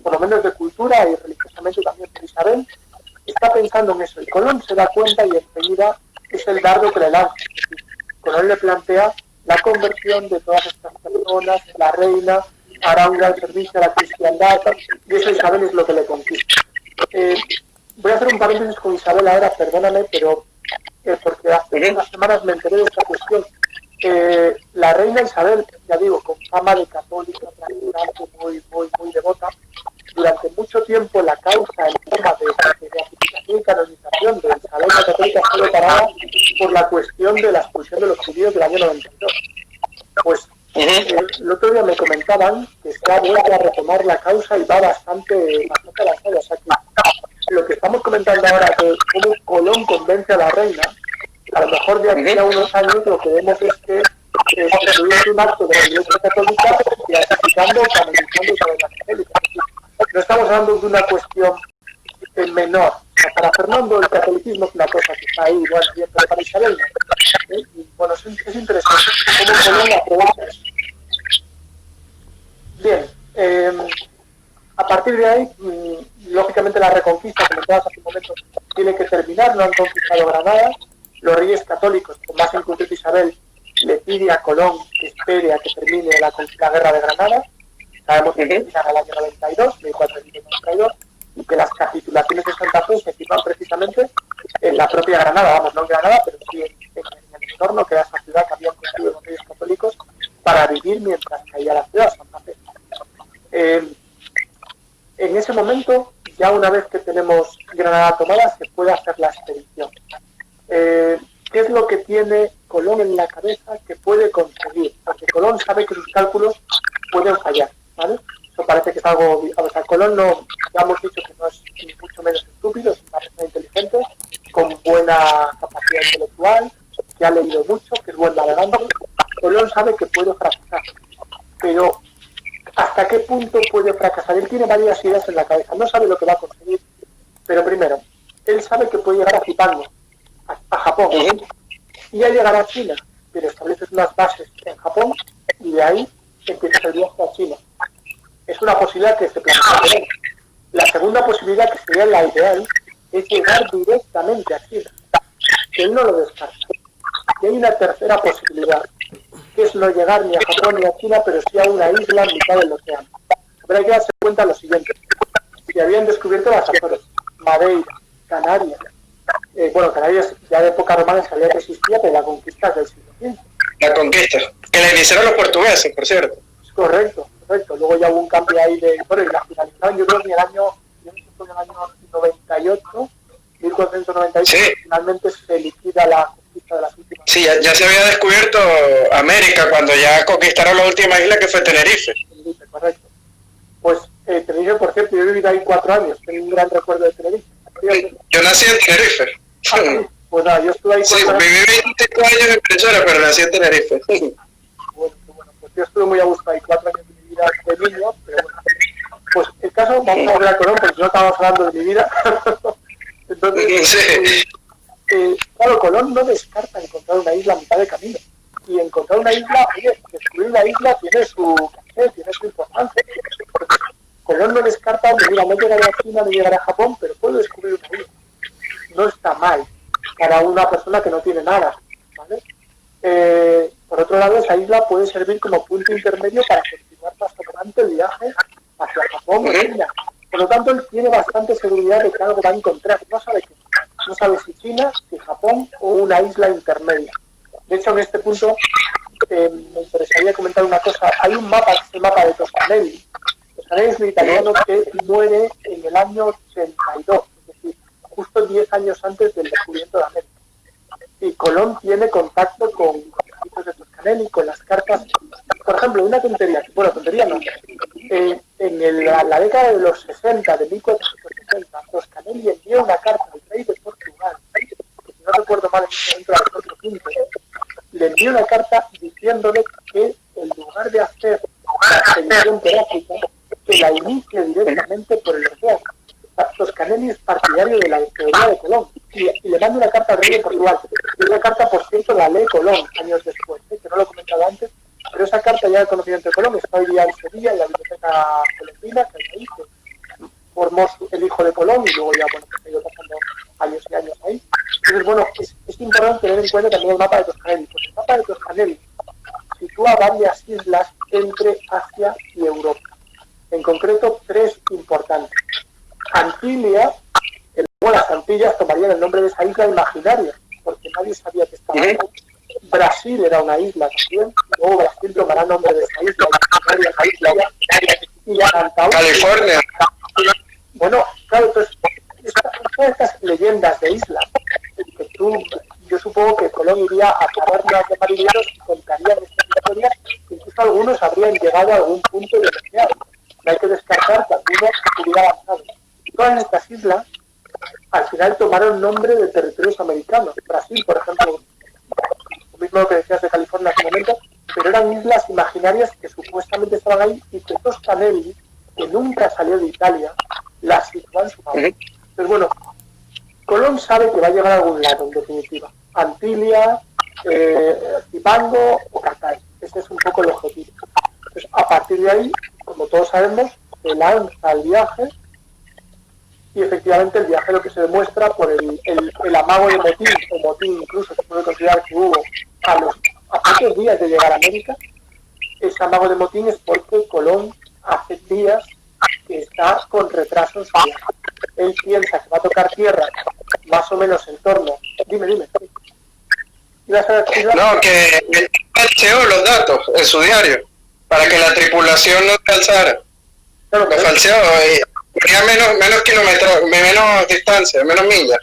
por lo menos de cultura y religiosamente también. Pero Isabel está pensando en eso. Y Colón se da cuenta y enseguida es el dardo que le lanza. Colón le plantea la conversión de todas estas personas, la reina hará un gran servicio a la cristiandad, y eso Isabel es lo que le conquista. Voy a hacer un paréntesis con Isabel ahora, perdóname, pero porque hace unas semanas me enteré de esta cuestión. La reina Isabel, ya digo, con fama de católica, practicante, muy devota, durante mucho tiempo la causa en forma de beatificación y canonización de Isabel la católica fue parada por la cuestión de la expulsión de los judíos del año 92. Pues el otro día me comentaban que se ha vuelto a retomar la causa y va bastante avanzada. O sea que lo que estamos comentando ahora, que cómo Colón convence a la reina, a lo mejor de aquí a unos años lo que vemos es que se produce un acto de la Iglesia Católica beatificando o canonizando Isabel la Católica. No estamos hablando de una cuestión menor. O sea, para Fernando el catolicismo es una cosa que está ahí, bueno, bien, pero para Isabel no. Y, bueno, es interesante cómo Colón aprovecha eso. Bien, a partir de ahí, lógicamente la reconquista, comentabas hace un momento, tiene que terminar, no han conquistado Granada. Los reyes católicos, con más en concreto Isabel, le pide a Colón que espere a que termine la guerra de Granada. Sabemos que termina en el año 92, 1492, y que las capitulaciones de Santa Fe se firman precisamente en la propia Granada, vamos, no en Granada, pero sí en el entorno, que era esa ciudad que habían construido los reyes católicos para vivir mientras caía la ciudad, Santa Fe. En ese momento, ya una vez que tenemos Granada tomada, se puede hacer la expedición. ¿Qué es lo que tiene Colón en la cabeza que puede conseguir? Porque Colón sabe que sus cálculos pueden fallar, ¿vale? Eso parece que es algo... O sea, Colón no, ya hemos dicho que no es ni mucho menos estúpido, es una persona inteligente, con buena capacidad intelectual, que ha leído mucho, que es buen navegante. Colón sabe que puede fracasar, pero ¿hasta qué punto puede fracasar? Él tiene varias ideas en la cabeza, no sabe lo que va a conseguir, pero primero, él sabe que puede llegar a Zipango, a Japón, y ya llegar a China, pero estableces unas bases en Japón y de ahí empiezas el viaje a China. Es una posibilidad que se plantea. La segunda posibilidad, que sería la ideal, es llegar directamente a China, que él no lo descarta. Y hay una tercera posibilidad, que es no llegar ni a Japón ni a China, pero sí a una isla en mitad del océano. Pero hay que darse cuenta lo siguiente: si habían descubierto las Azores, Madeira, Canarias. Bueno, Canarias ya de época romana sabía que existía, pero la conquista es del siglo XV. La conquista, que la iniciaron los portugueses, por cierto. Es correcto. Luego ya hubo un cambio ahí de... Bueno, y la finalizaron, yo creo que en el año 98, 1498, sí. Finalmente se liquida la conquista de las últimas. Sí, ya se había descubierto América cuando ya conquistaron la última isla, que fue Tenerife. Tenerife, correcto. Pues Tenerife, por cierto, yo he vivido ahí 4 años, tengo un gran recuerdo de Tenerife. Yo nací en Tenerife. Ah, sí. Pues nada, yo estuve ahí 4 años. Sí, viví 25 años en Venezuela, pero nací en Tenerife. Bueno, pues yo estuve muy a gusto ahí 4 años de mi vida de niño, pero bueno. Pues el caso, vamos a volver a Colón, porque si no estábamos hablando de mi vida. Entonces, sí. claro, Colón no descarta encontrar una isla a mitad de camino. Y encontrar una isla, oye, descubrir una isla tiene su tiene su importancia. Colón no descarta ni no llegar a China ni llegar a Japón, pero puede descubrir una isla. No está mal para una persona que no tiene nada, ¿vale? Por otro lado, esa isla puede servir como punto intermedio para continuar más adelante el viaje hacia Japón o China. Por lo tanto, él tiene bastante seguridad de que algo va a encontrar. No sabe qué. No sabe si China, si Japón o una isla intermedia. De hecho, en este punto me interesaría comentar una cosa. Hay un mapa, que es el mapa de Toscanelli. Toscanelli es un italiano que muere en el año 82, es decir, justo 10 años antes del descubrimiento de América. Y Colón tiene contacto con los escritos de Toscanelli, con las cartas. Por ejemplo, una tontería, bueno, tontería no. En la década de los 60, de 1460, Toscanelli envió una carta al rey de Portugal, que si no recuerdo mal, en ese momento era Alfonso V, le envió una carta diciéndole que en lugar de hacer la expedición por África, que la inicie directamente por el océano. Toscanelli es partidario de la teoría de Colón y le manda una carta al rey de Portugal. Y esa carta, por cierto, la lee Colón años después, que no lo he comentado antes, pero esa carta ya de conocimiento de Colón está hoy día en Sevilla, en la biblioteca colombina, que ahí formó el hijo de Colón y luego ya, bueno, que se ha ido pasando años y años ahí. Entonces, bueno, es importante tener en cuenta también el mapa de Toscanelli, porque el mapa de Toscanelli sitúa varias islas entre Asia y Europa. En concreto, 3 importantes. Antilia, que luego las Antillas tomarían el nombre de esa isla imaginaria, porque nadie sabía que estaba ahí. Brasil era una isla también, y luego Brasil tomará el nombre de esa isla imaginaria, y California. Bueno, claro, entonces, todas estas leyendas de islas, que yo supongo que Colón iría a tabernas de marineros y contarían estas historias, incluso algunos habrían llegado a algún punto de desear. No hay que descartar que algunos hubiera avanzado. Todas estas islas, al final tomaron nombre de territorios americanos. Brasil, por ejemplo, lo mismo que decías de California hace un momento, pero eran islas imaginarias que supuestamente estaban ahí y que Toscanelli, que nunca salió de Italia, las sitúa en su mapa. Entonces, bueno, Colón sabe que va a llegar a algún lado, en definitiva. Antilia, Cipango o Catay. Ese es un poco el objetivo. Entonces, a partir de ahí, como todos sabemos, se lanza al viaje y efectivamente el viaje lo que se demuestra por el amago de motín, o motín incluso se puede considerar que hubo a pocos días de llegar a América. Ese amago de motín es porque Colón hace días que está con retraso en su viaje. Él piensa que va a tocar tierra más o menos en torno... Dime. ¿Ibas a decir? No, que él falseó los datos en su diario para que la tripulación no se alzara. Claro, Lo falseó, tenía menos kilómetros, menos distancia, menos millas.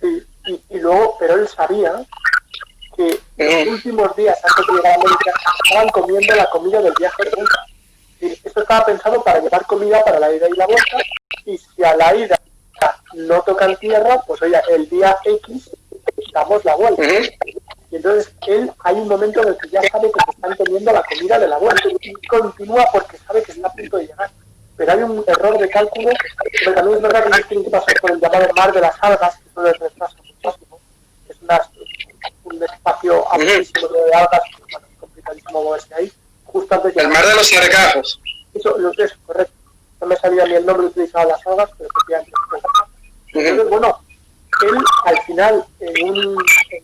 Sí, y luego, pero él sabía que los últimos días antes de llegar a América estaban comiendo la comida del viaje de vuelta. Esto estaba pensado para llevar comida para la ida y la vuelta, y si a la ida no tocan tierra, pues oye, el día X damos la vuelta. Y entonces hay un momento en el que ya sabe que se están comiendo la comida de la vuelta y continúa porque sabe que está a punto de llegar. Pero hay un error de cálculo, pero también es verdad que ellos tienen que pasar por el llamado mar de las algas, que eso les retrasa muchísimo. Es un espacio amplísimo de algas, bueno, es complicadísimo moverse ahí. Justo antes de el mar de los sargajos. Eso es correcto. No me salía ni el nombre utilizado las algas, pero efectivamente. Entonces, bueno, él al final, en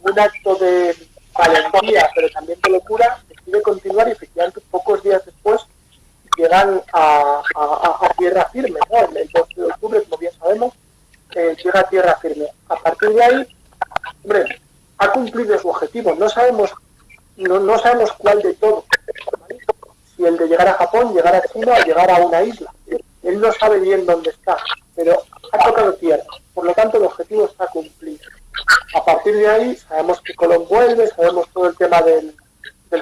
un acto de valentía, pero también de locura, decide continuar y efectivamente pocos días después llegan a tierra firme, ¿no? El 12 de octubre, como bien sabemos, llega a tierra firme. A partir de ahí, hombre, ha cumplido su objetivo. No sabemos cuál de todo, ¿vale? Si el de llegar a Japón, llegar a China o llegar a una isla. Él no sabe bien dónde está, pero ha tocado tierra. Por lo tanto, el objetivo está cumplido. A partir de ahí, sabemos que Colón vuelve, sabemos todo el tema del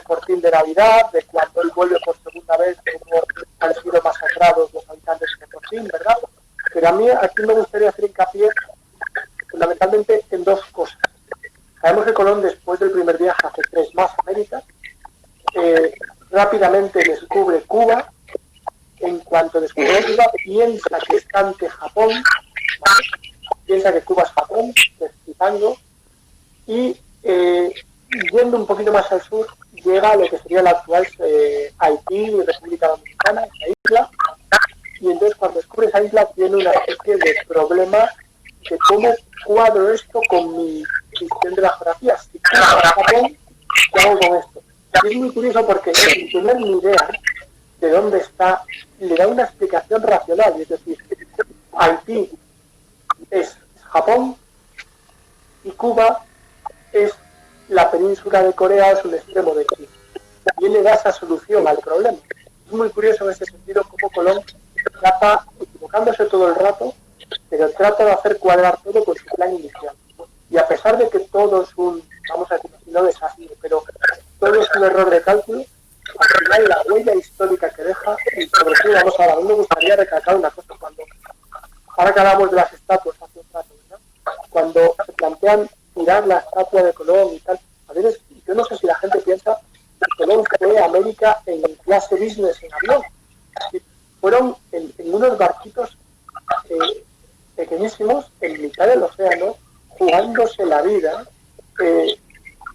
fortín de Navidad, de cuando él vuelve por segunda vez, como han sido masacrados los habitantes de Fortín, ¿verdad? Pero a mí aquí me gustaría hacer hincapié fundamentalmente en 2 cosas. Sabemos que Colón, después del primer viaje, hace 3 más a América, rápidamente descubre Cuba. En cuanto descubre Cuba, piensa que está ante Japón, ¿vale? Piensa que Cuba es Japón, que es Zipango, y yendo un poquito más al sur, llega a lo que sería la actual Haití y República Dominicana, esa isla, y entonces cuando descubre esa isla tiene una especie de problema de cómo cuadro esto con mi visión de la geografía. Si quiero a Japón, ¿qué hago con esto? Y es muy curioso porque sin tener ni idea de dónde está, le da una explicación racional, es decir, Haití es Japón y Cuba es la península de Corea, es un extremo de China. Y él le da esa solución al problema. Es muy curioso en ese sentido cómo Colón trata, equivocándose todo el rato, pero trata de hacer cuadrar todo con su plan inicial. Y a pesar de que todo es un, vamos a decir, no desastre, pero todo es un error de cálculo, al final la huella histórica que deja, y sobre todo, vamos a ver, a mí me gustaría recalcar una cosa, ahora que hablamos de las estatuas hace un rato, ¿no? Cuando se plantean tirar la estatua de Colón y tal, a veces, yo no sé si la gente piensa que Colón fue a América en clase business en avión. Fueron en unos barquitos pequeñísimos en mitad del océano, jugándose la vida,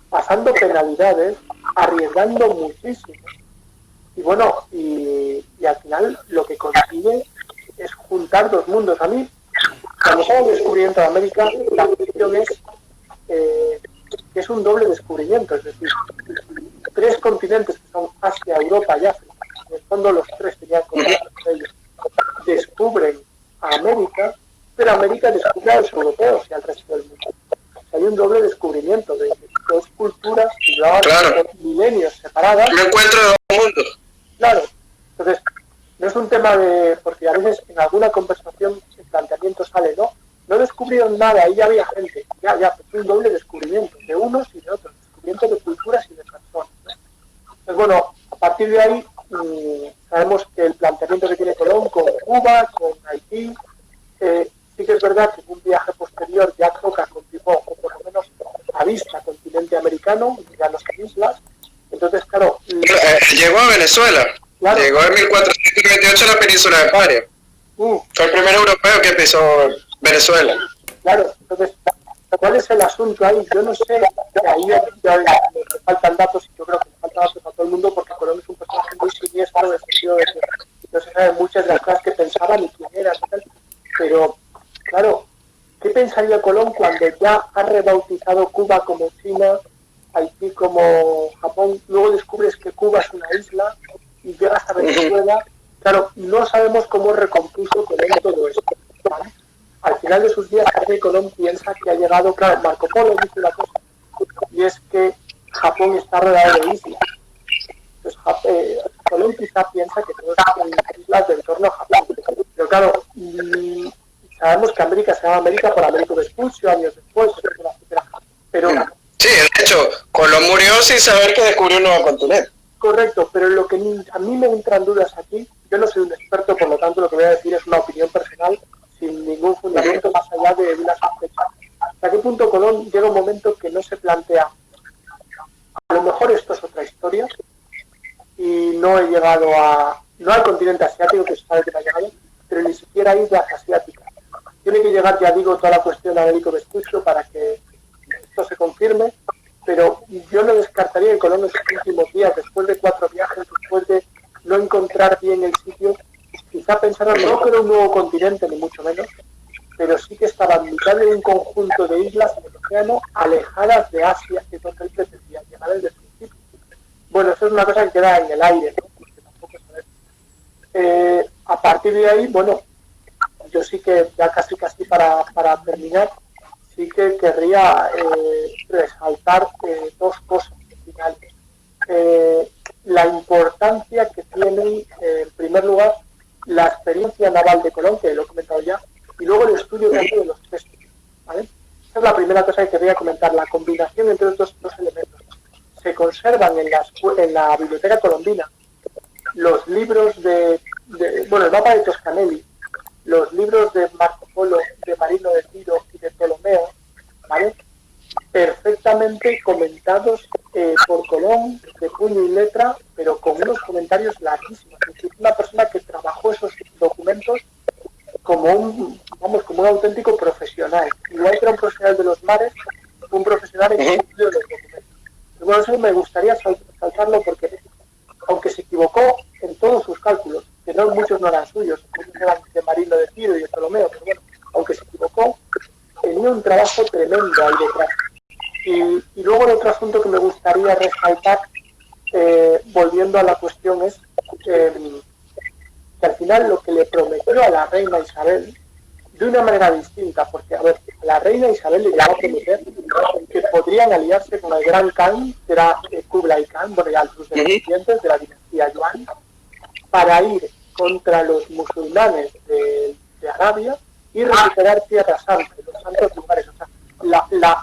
pasando penalidades, arriesgando muchísimo. Y bueno, y al final lo que consigue es juntar dos mundos. A mí, cuando se haga el descubrimiento de América, la cuestión es que es un doble descubrimiento, es decir, tres continentes que son Asia, Europa y África, en el fondo los tres tenían contacto entre ellos, descubren a América, pero América descubre a los europeos y al resto del mundo. O sea, hay un doble descubrimiento de dos culturas que llevaban milenios separadas. Un encuentro de dos mundos. Claro, entonces, no es un tema de, porque a veces en alguna conversación el planteamiento sale, no descubrieron nada, ahí ya había gente, ya, pues un doble descubrimiento, de unos y de otros, descubrimiento de culturas y de personas, ¿no? Entonces, bueno, a partir de ahí, sabemos que el planteamiento que tiene Colón con Cuba, con Haití, sí que es verdad que en un viaje posterior ya toca con tipo, o por lo menos avista continente americano, ya no son islas, entonces, claro... llegó a Venezuela, claro. Llegó en 1428 a la península de Paria. Fue el primer europeo que pisó Venezuela. Claro, entonces, ¿cuál es el asunto ahí? Yo no sé, ahí ya me faltan datos y yo creo que me faltan datos a todo el mundo porque Colón es un personaje muy siniestro en el sentido de que no se sabe muchas de las cosas que pensaban y quién era y tal, pero claro, ¿qué pensaría Colón cuando ya ha rebautizado Cuba como China, Haití como Japón, luego descubres que Cuba es una isla y llegas a Venezuela? Claro, no sabemos cómo recompuso Colón todo esto, ¿vale? Al final de sus días, Colón piensa que ha llegado, claro, Marco Polo dice una cosa, y es que Japón está rodeado de islas. Entonces, Colón quizá piensa que todas son islas del entorno a Japón. Pero claro, sabemos que América se llama América por Américo Vespucio, años después, etcétera, etcétera. Pero, sí, de hecho, Colón murió sin saber que descubrió un nuevo continente. Correcto, pero lo que a mí me entran dudas aquí, yo no soy un experto, por lo tanto lo que voy a decir es una opinión personal, sin ningún fundamento más allá de una sospecha. ¿Hasta qué punto Colón llega un momento que no se plantea? A lo mejor esto es otra historia y no he llegado no al continente asiático, que se sabe que no ha llegado, pero ni siquiera a islas asiáticas. Tiene que llegar, ya digo, toda la cuestión de Américo Vespucio para que esto se confirme, pero yo no descartaría que Colón en sus últimos días, después de 4 viajes, después de no encontrar bien el sitio, quizá pensaron no que era un nuevo continente, ni mucho menos, pero sí que estaba en mitad de un conjunto de islas en el océano alejadas de Asia, que es donde él pretendía llegar desde el principio. Bueno, eso es una cosa que queda en el aire, ¿no? Porque tampoco sabemos. A partir de ahí, bueno, yo sí que, ya casi para terminar, sí que querría resaltar 2 cosas finales. La importancia que tiene, en primer lugar, la experiencia naval de Colón, que lo he comentado ya, y luego el estudio de los textos, ¿vale? Esa es la primera cosa que quería comentar, la combinación entre estos dos elementos. Se conservan en la biblioteca colombina los libros bueno, el mapa de Toscanelli, los libros de Marco Polo, de Marino de Tiro y de Ptolomeo, ¿vale? Perfectamente comentados por Colón, de puño y letra, pero con unos comentarios larguísimos. Es decir, una persona que trabajó esos documentos como un auténtico profesional. Igual que era un profesional de los mares, un profesional en el estudio de los documentos. Y bueno, eso me gustaría saltarlo porque, aunque se equivocó en todos sus cálculos, que muchos no eran suyos, muchos eran de Marino de Tiro y de Ptolomeo, pero bueno, aunque se equivocó, tenía un trabajo tremendo ahí detrás. Y luego el otro asunto que me gustaría resaltar, volviendo a la cuestión, es que al final lo que le prometió a la reina Isabel, de una manera distinta, porque, a ver, a la reina Isabel le llegó a prometer que podrían aliarse con el gran Khan, que era Kublai Khan, bueno, ya los descendientes de la dinastía Yuan, para ir contra los musulmanes de Arabia y recuperar Tierra Santa, los santos lugares. O sea,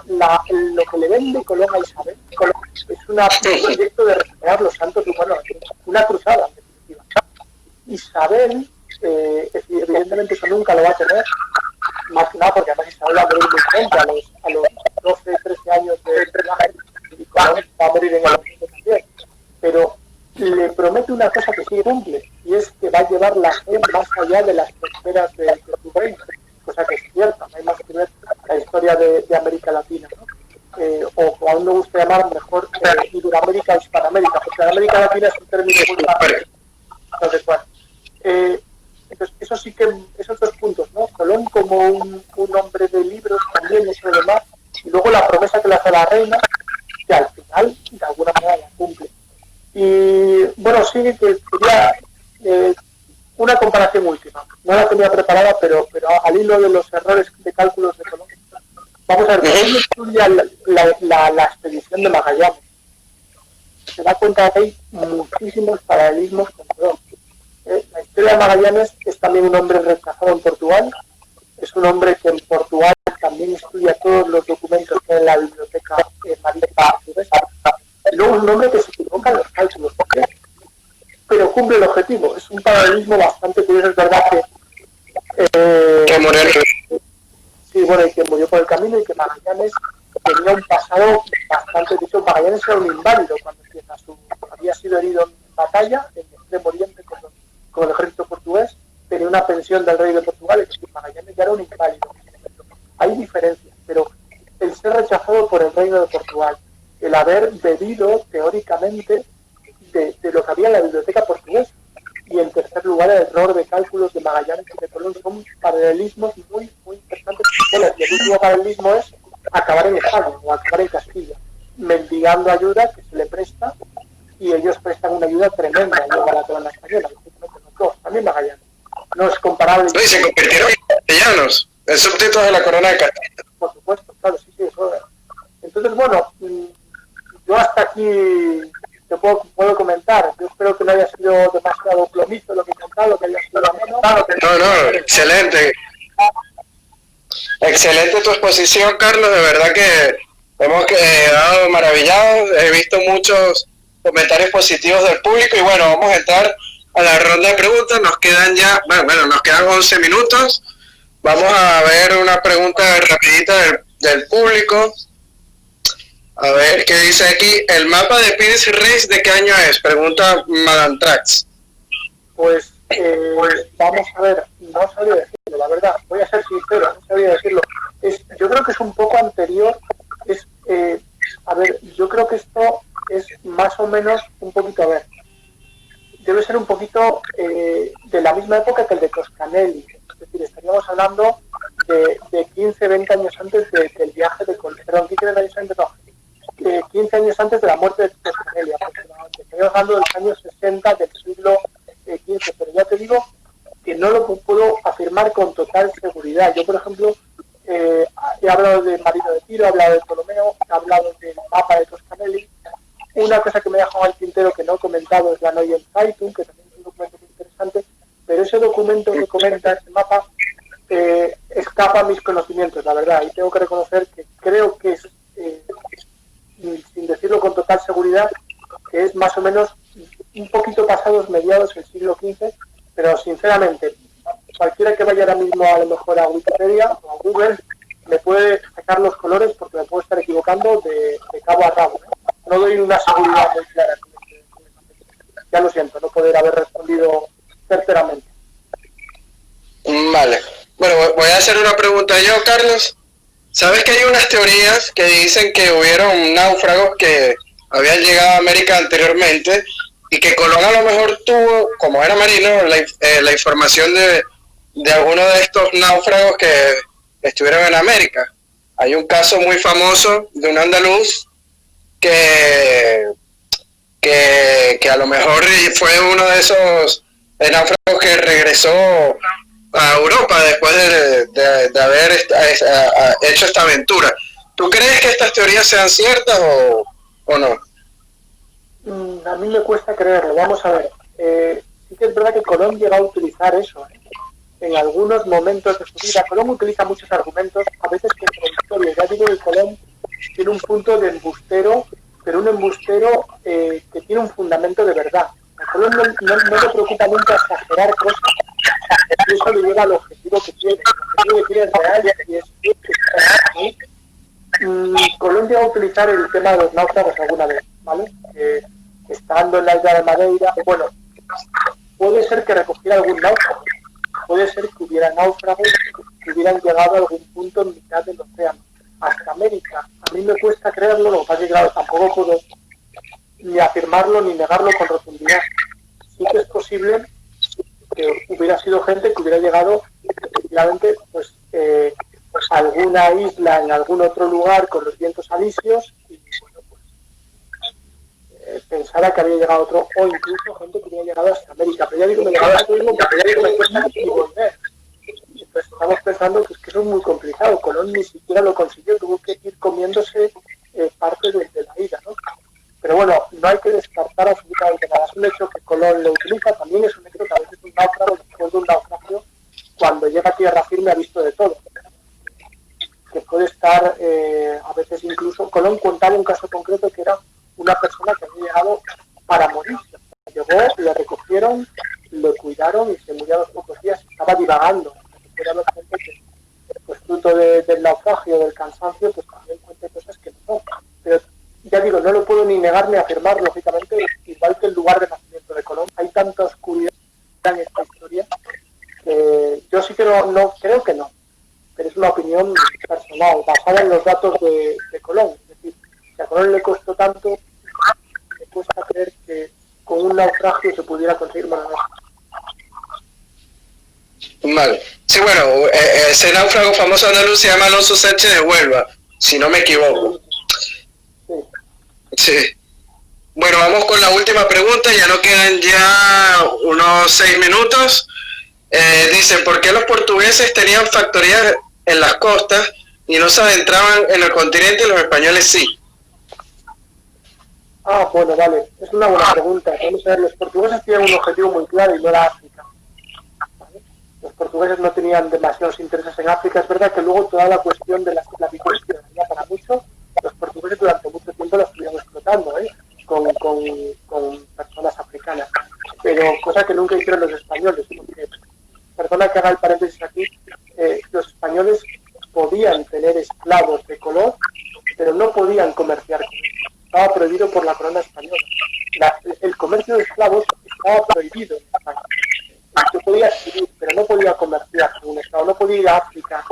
lo que le vende Colón a Isabel es un proyecto de recuperar los santos lugares, una cruzada, en definitiva. Isabel, evidentemente eso nunca lo va a tener, más que nada porque además Isabel va a morir muy pronto, a los 12, 13 años de viaje, y Colón va a morir en el momento también. Pero le promete una cosa que sí cumple, y es que va a llevar la fe más allá de las fronteras de su reino, cosa que es cierta. No hay más que ver la historia de América Latina, ¿no? O aún me gusta llamar mejor Iberoamérica e Hispanoamérica, porque en América Latina es un término muy fácil. Entonces, bueno, entonces eso sí que, esos dos puntos, ¿no? Colón como un hombre de libros también, eso de demás, y luego la promesa que le hace la reina, que al final de alguna manera la cumple. Y bueno, sí que quería una comparación última. No la tenía preparada, pero al hilo de los errores de cálculos de Colón, vamos a ver, cuando uno estudia la expedición de Magallanes, se da cuenta de que hay muchísimos paralelismos con Colón. La historia de Magallanes es también un hombre rechazado en Portugal, es un hombre que en Portugal también estudia todos los documentos que hay en la biblioteca marítima portuguesa. Luego es un hombre que se equivoca en los cálculos, pero cumple el objetivo. Es un paralelismo bastante curioso. Es verdad que sí, bueno, y que murió por el camino, y que Magallanes tenía un pasado bastante... De hecho, Magallanes era un inválido cuando empieza había sido herido en batalla en el Extremo Oriente con el ejército portugués, tenía una pensión del rey de Portugal, es decir, Magallanes ya era un inválido. Hay diferencias, pero el ser rechazado por el reino de Portugal, el haber bebido teóricamente de lo que había en la biblioteca portuguesa, y en tercer lugar el error de cálculos de Magallanes y de Colón, son paralelismos muy, muy interesantes. Bueno, y el último paralelismo es acabar en España o acabar en Castilla, mendigando ayuda que se le presta, y ellos prestan una ayuda tremenda a la corona española, también Magallanes. No es comparable. Sí, se convirtieron en castellanos, en súbditos de la corona de Castilla. Por supuesto, claro, sí, eso. Entonces, bueno, yo hasta aquí te puedo comentar. Yo espero que no haya sido demasiado plomizo lo que he contado, que haya sido ameno. No, excelente. Excelente tu exposición, Carlos. De verdad que hemos quedado maravillados. He visto muchos comentarios positivos del público y bueno, vamos a entrar a la ronda de preguntas. Nos quedan ya, bueno, nos quedan 11 minutos. Vamos a ver una pregunta rapidita del público. A ver, ¿qué dice aquí? ¿El mapa de Pires Reis de qué año es? Pregunta Madame Trax. Pues vamos a ver, no sabría decirlo, la verdad, voy a ser sincero, no sabría decirlo. Yo creo que es un poco anterior, a ver, yo creo que esto es más o menos un poquito, a ver, debe ser un poquito de la misma época que el de Toscanelli, es decir, estaríamos hablando de 15, 20 años antes del viaje de Colón, perdón, 15, 20 años antes, no, 15 años antes de la muerte de Toscanelli, aproximadamente. Estaríamos hablando de los años 60 del siglo XV, pero ya te digo que no lo puedo afirmar con total seguridad. Yo, por ejemplo, he hablado de Marino de Tiro, he hablado de Ptolomeo, he hablado del mapa de Toscanelli. Una cosa que me ha dejado al tintero que no he comentado es la Neue Zeitung, que también es un documento muy interesante, pero ese documento que comenta, ese mapa, escapa a mis conocimientos, la verdad, y tengo que reconocer que creo que es, sin decirlo con total seguridad, que es más o menos un poquito pasados mediados del siglo XV, pero sinceramente, cualquiera que vaya ahora mismo a lo mejor a Wikipedia o a Google, me puede sacar los colores porque me puedo estar equivocando de cabo a rabo. No doy una seguridad muy clara. Ya lo siento, no poder haber respondido certeramente. Vale. Bueno, voy a hacer una pregunta yo, Carlos. ¿Sabes que hay unas teorías que dicen que hubieron náufragos que habían llegado a América anteriormente y que Colón a lo mejor tuvo, como era marino, la información de alguno de estos náufragos que estuvieron en América? Hay un caso muy famoso de un andaluz que, que a lo mejor fue uno de esos náufragos que regresó a Europa después de haber hecho esta aventura. ¿Tú crees que estas teorías sean ciertas o no? A mí me cuesta creerlo. Vamos a ver. Sí que es verdad que Colón llega a utilizar eso, ¿eh? En algunos momentos de su vida. Colón utiliza muchos argumentos, a veces contradictorios. Ya digo que Colón tiene un punto de embustero, pero un embustero que tiene un fundamento de verdad. A Colón no le preocupa nunca exagerar cosas, y eso le lleva al objetivo que tiene. El objetivo que tiene es real y es Colón llega a utilizar el tema de los náufragos alguna vez, ¿vale? Estando en la isla de Madeira, bueno, puede ser que recogiera algún náufrago, puede ser que hubiera náufragos que hubieran llegado a algún punto en mitad del océano, hasta América. A mí me cuesta creerlo, lo que pasa es que claro, tampoco puedo ni afirmarlo ni negarlo con rotundidad. Sí que es posible que hubiera sido gente que hubiera llegado efectivamente pues a alguna isla en algún otro lugar con los vientos alisios y bueno, pues pensara que había llegado otro, o incluso gente que hubiera llegado hasta América. Pero ya digo, me llegaba a turismo porque ya digo, me cuesta y volver. Entonces estamos pensando que eso es muy complicado. Colón ni siquiera lo consiguió, tuvo que ir comiéndose parte de la ida, ¿no? Pero bueno, no hay que descartar absolutamente nada. Es un hecho que Colón lo utiliza, también es un hecho que a veces un náufrago, después de un naufragio, cuando llega a tierra firme ha visto de todo. Que puede estar, a veces incluso, Colón contaba un caso concreto que era una persona que había llegado para morirse. Llegó, le recogieron, le cuidaron y se murió a los pocos días. Estaba divagando. Era gente que, pues fruto del naufragio, del cansancio, pues también cuenta cosas que no. Pero ya digo, no lo puedo ni negar ni afirmar, lógicamente, igual que el lugar de nacimiento de Colón. Hay tanta oscuridad en esta historia que yo sí que no creo que no. Pero es una opinión personal, basada en los datos de Colón. Es decir, si a Colón le costó tanto, me cuesta creer que con un naufragio se pudiera conseguir más. Vale. Sí, bueno, ese náufrago famoso andaluz se llama Alonso Sánchez de Huelva, si no me equivoco. Sí. Bueno, vamos con la última pregunta, ya no quedan ya unos 6 minutos. Dicen, ¿por qué los portugueses tenían factorías en las costas y no se adentraban en el continente y los españoles sí? Bueno, vale, es una buena pregunta. Vamos a ver, los portugueses tienen un objetivo muy claro y no era África. ¿Vale? Los portugueses no tenían demasiados intereses en África. Es verdad que luego toda la cuestión de la esclavitud que daría para mucho, los portugueses durante mucho tiempo la estuvieron explotando, con personas africanas. Pero cosa que nunca hicieron los españoles, porque, perdona que haga el paréntesis aquí, los españoles podían tener esclavos de color, pero no podían comerciar con ellos. Estaba prohibido por la corona española. El comercio de esclavos estaba prohibido en España. Yo podía escribir, pero no podía comerciar con un esclavo. No podía ir a África,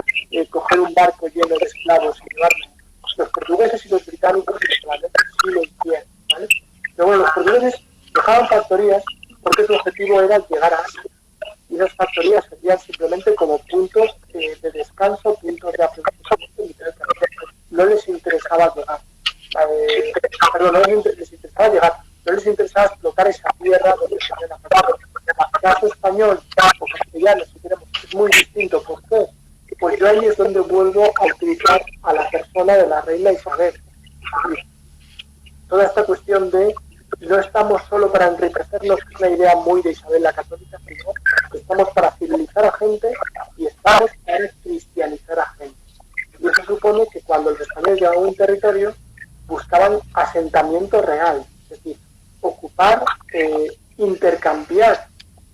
coger un barco lleno de esclavos y llevarlos. Los portugueses y los británicos realmente sí lo hicieron, ¿vale? Pero bueno, los portugueses dejaban factorías porque su objetivo era llegar a Asia. Y esas factorías serían simplemente como puntos de descanso, puntos de aprovechamiento. No les interesaba llegar. No les interesaba llegar, no les interesaba explotar esa tierra donde se habían aferrado. El caso español o castellano, si queremos, es muy distinto. ¿Por qué? Pues yo ahí es donde vuelvo a utilizar a la persona de la reina Isabel. Toda esta cuestión de no estamos solo para enriquecernos, que es una idea muy de Isabel la Católica, sino que estamos para civilizar a gente y estamos para cristianizar a gente. Y eso supone que cuando los españoles llegaban a un territorio, buscaban asentamiento real, es decir, ocupar, intercambiar,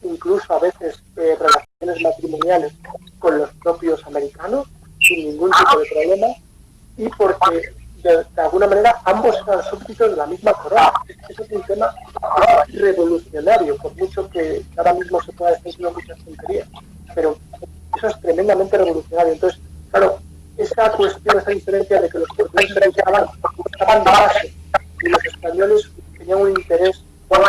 incluso a veces relaciones matrimoniales con los propios americanos, sin ningún tipo de problema, y porque de alguna manera ambos eran súbditos de la misma corona. Eso es un tema revolucionario, por mucho que ahora mismo se pueda decir muchas tonterías, pero eso es tremendamente revolucionario. Entonces, claro, es esa cuestión, esa diferencia de que los portugueses buscaban de base y los españoles tenían un interés por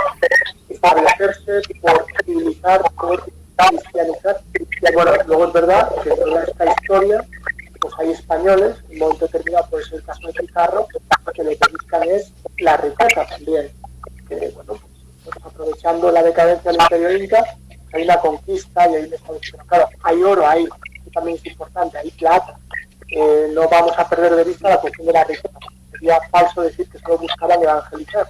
establecerse, por civilizar, por cristianizar. Y bueno, luego es verdad que en esta historia pues hay españoles, en un momento determinado, por eso el caso de Pizarro, que lo que buscan es la riqueza también. Que, bueno, pues, aprovechando la decadencia del Imperio Inca, hay una conquista y hay un establecimiento. Claro, hay oro ahí, que también es importante, hay plata. No vamos a perder de vista la cuestión de la riqueza. Sería falso decir que solo buscaban evangelizar,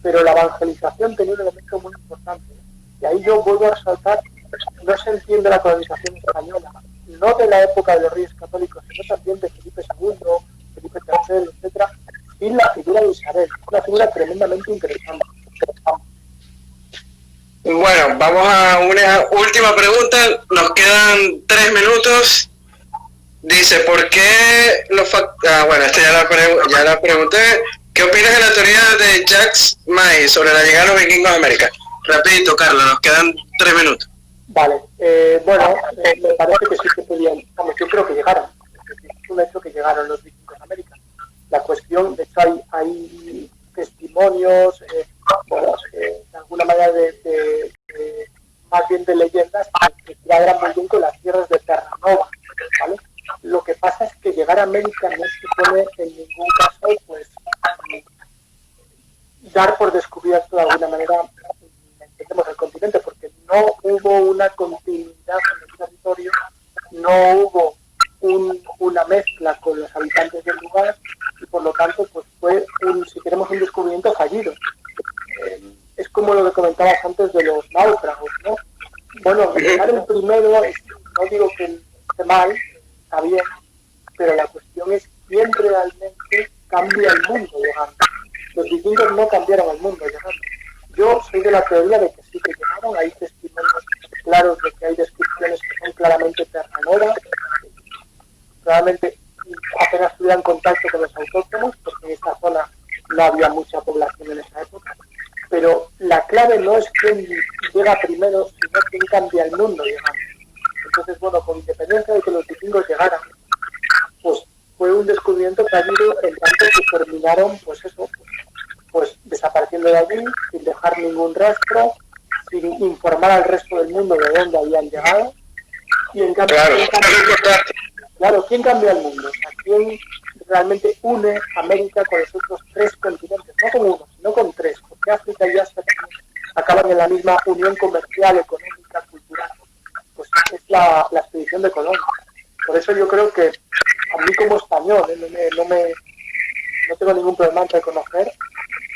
pero la evangelización tenía un elemento muy importante. Y ahí yo vuelvo a resaltar, no se entiende la colonización española, no de la época de los reyes católicos, sino también de Felipe II, Felipe III, etcétera, sin la figura de Isabel, una figura tremendamente interesante. Bueno, vamos a una última pregunta, nos quedan 3 minutos. Dice, ¿por qué bueno, esto ya la pregunté. ¿Qué opinas de la teoría de Jacques May sobre la llegada de los vikingos a América? Rapidito, Carlos, nos quedan 3 minutos. Vale, bueno, me parece que sí que podían, vamos, yo creo que llegaron, es un hecho que llegaron los vikingos a América. La cuestión, de hecho, hay testimonios, de alguna manera más bien de leyendas que cuadran muy bien con las tierras de Terranova, ¿vale? Lo que pasa es que llegar a América no supone en ningún caso, pues, dar por descubierto de alguna manera, entendemos, el continente, porque no hubo una continuidad en el territorio, no hubo una mezcla con los habitantes del lugar y por lo tanto pues fue si queremos, un descubrimiento fallido. Es como lo que comentabas antes de los náufragos, ¿no? Bueno, llegar el primero, no digo que esté mal, está bien, pero la cuestión es quién realmente cambia el mundo llegando. Los vikingos no cambiaron el mundo llegando. Yo soy de la teoría de que sí que llegaron, hay testimonios claros de que hay descripciones que son claramente terranoras, probablemente apenas tuvieran contacto con los autóctonos, porque en esta zona no había mucha población en esa época. Pero la clave no es quién llega primero, sino quién cambia el mundo llegando. Entonces, bueno, con independencia de que los vikingos llegaran, pues fue un descubrimiento fallido en tanto que terminaron, pues eso, pues desapareciendo de allí, sin dejar ningún rastro, sin informar al resto del mundo de dónde habían llegado. Y en cambio, ¿quién cambia el mundo? O sea, ¿quién realmente une América con los otros 3 continentes? No con uno, sino con 3, porque África y Asia acaban en la misma unión comercial, económica, cultural. Pues es la expedición de Colón. Por eso yo creo que a mí como español, no tengo ningún problema en reconocer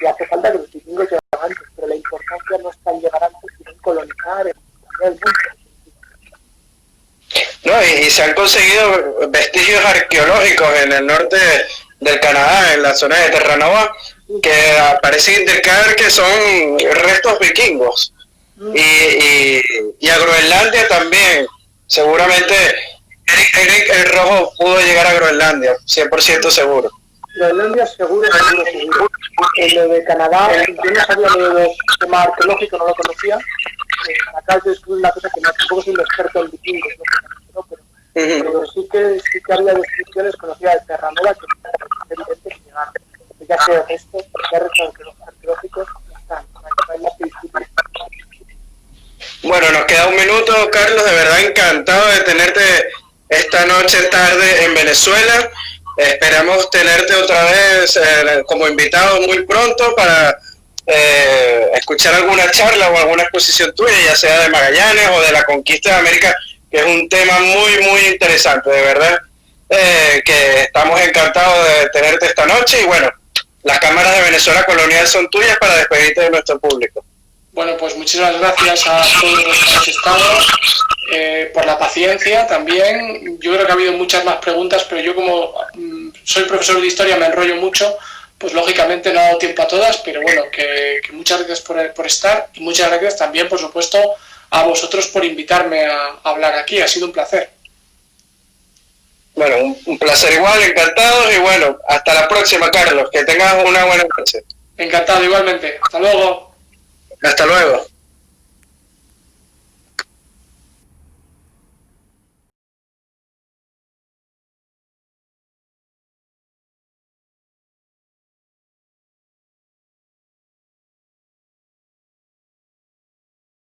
que hace falta que los vikingos lleguen antes, pero la importancia no está en llegar antes, sino en colonizar, en cambiar el mundo. No, y se han conseguido vestigios arqueológicos en el norte del Canadá, en la zona de Terranova, que parece indicar que son restos vikingos. Y a Groenlandia también. Seguramente Eric el Rojo pudo llegar a Groenlandia, 100% seguro. Groenlandia seguro. Lo de Canadá, yo no sabía lo del tema arqueológico, no lo conocía. Acá es una cosa que tampoco soy un experto en vikingos, ¿no? Pero sí que había descripciones conocidas de Terranova que es evidente que llegaron. Ya sea esto, ya restos arqueológicos están, no hay más que discutir. Bueno, nos queda un minuto, Carlos, de verdad encantado de tenerte esta noche tarde en Venezuela. Esperamos tenerte otra vez como invitado muy pronto para escuchar alguna charla o alguna exposición tuya, ya sea de Magallanes o de la conquista de América, que es un tema muy, muy interesante, de verdad, que estamos encantados de tenerte esta noche y bueno, las cámaras de Venezuela Colonial son tuyas para despedirte de nuestro público. Bueno, pues muchísimas gracias a todos los que habéis estado, por la paciencia también. Yo creo que ha habido muchas más preguntas, pero yo como soy profesor de historia me enrollo mucho, pues lógicamente no he dado tiempo a todas, pero bueno, que muchas gracias por estar y muchas gracias también, por supuesto, a vosotros por invitarme a hablar aquí. Ha sido un placer. Bueno, un placer igual, encantados y bueno, hasta la próxima, Carlos. Que tengas una buena noche. Encantado igualmente. Hasta luego. Hasta luego.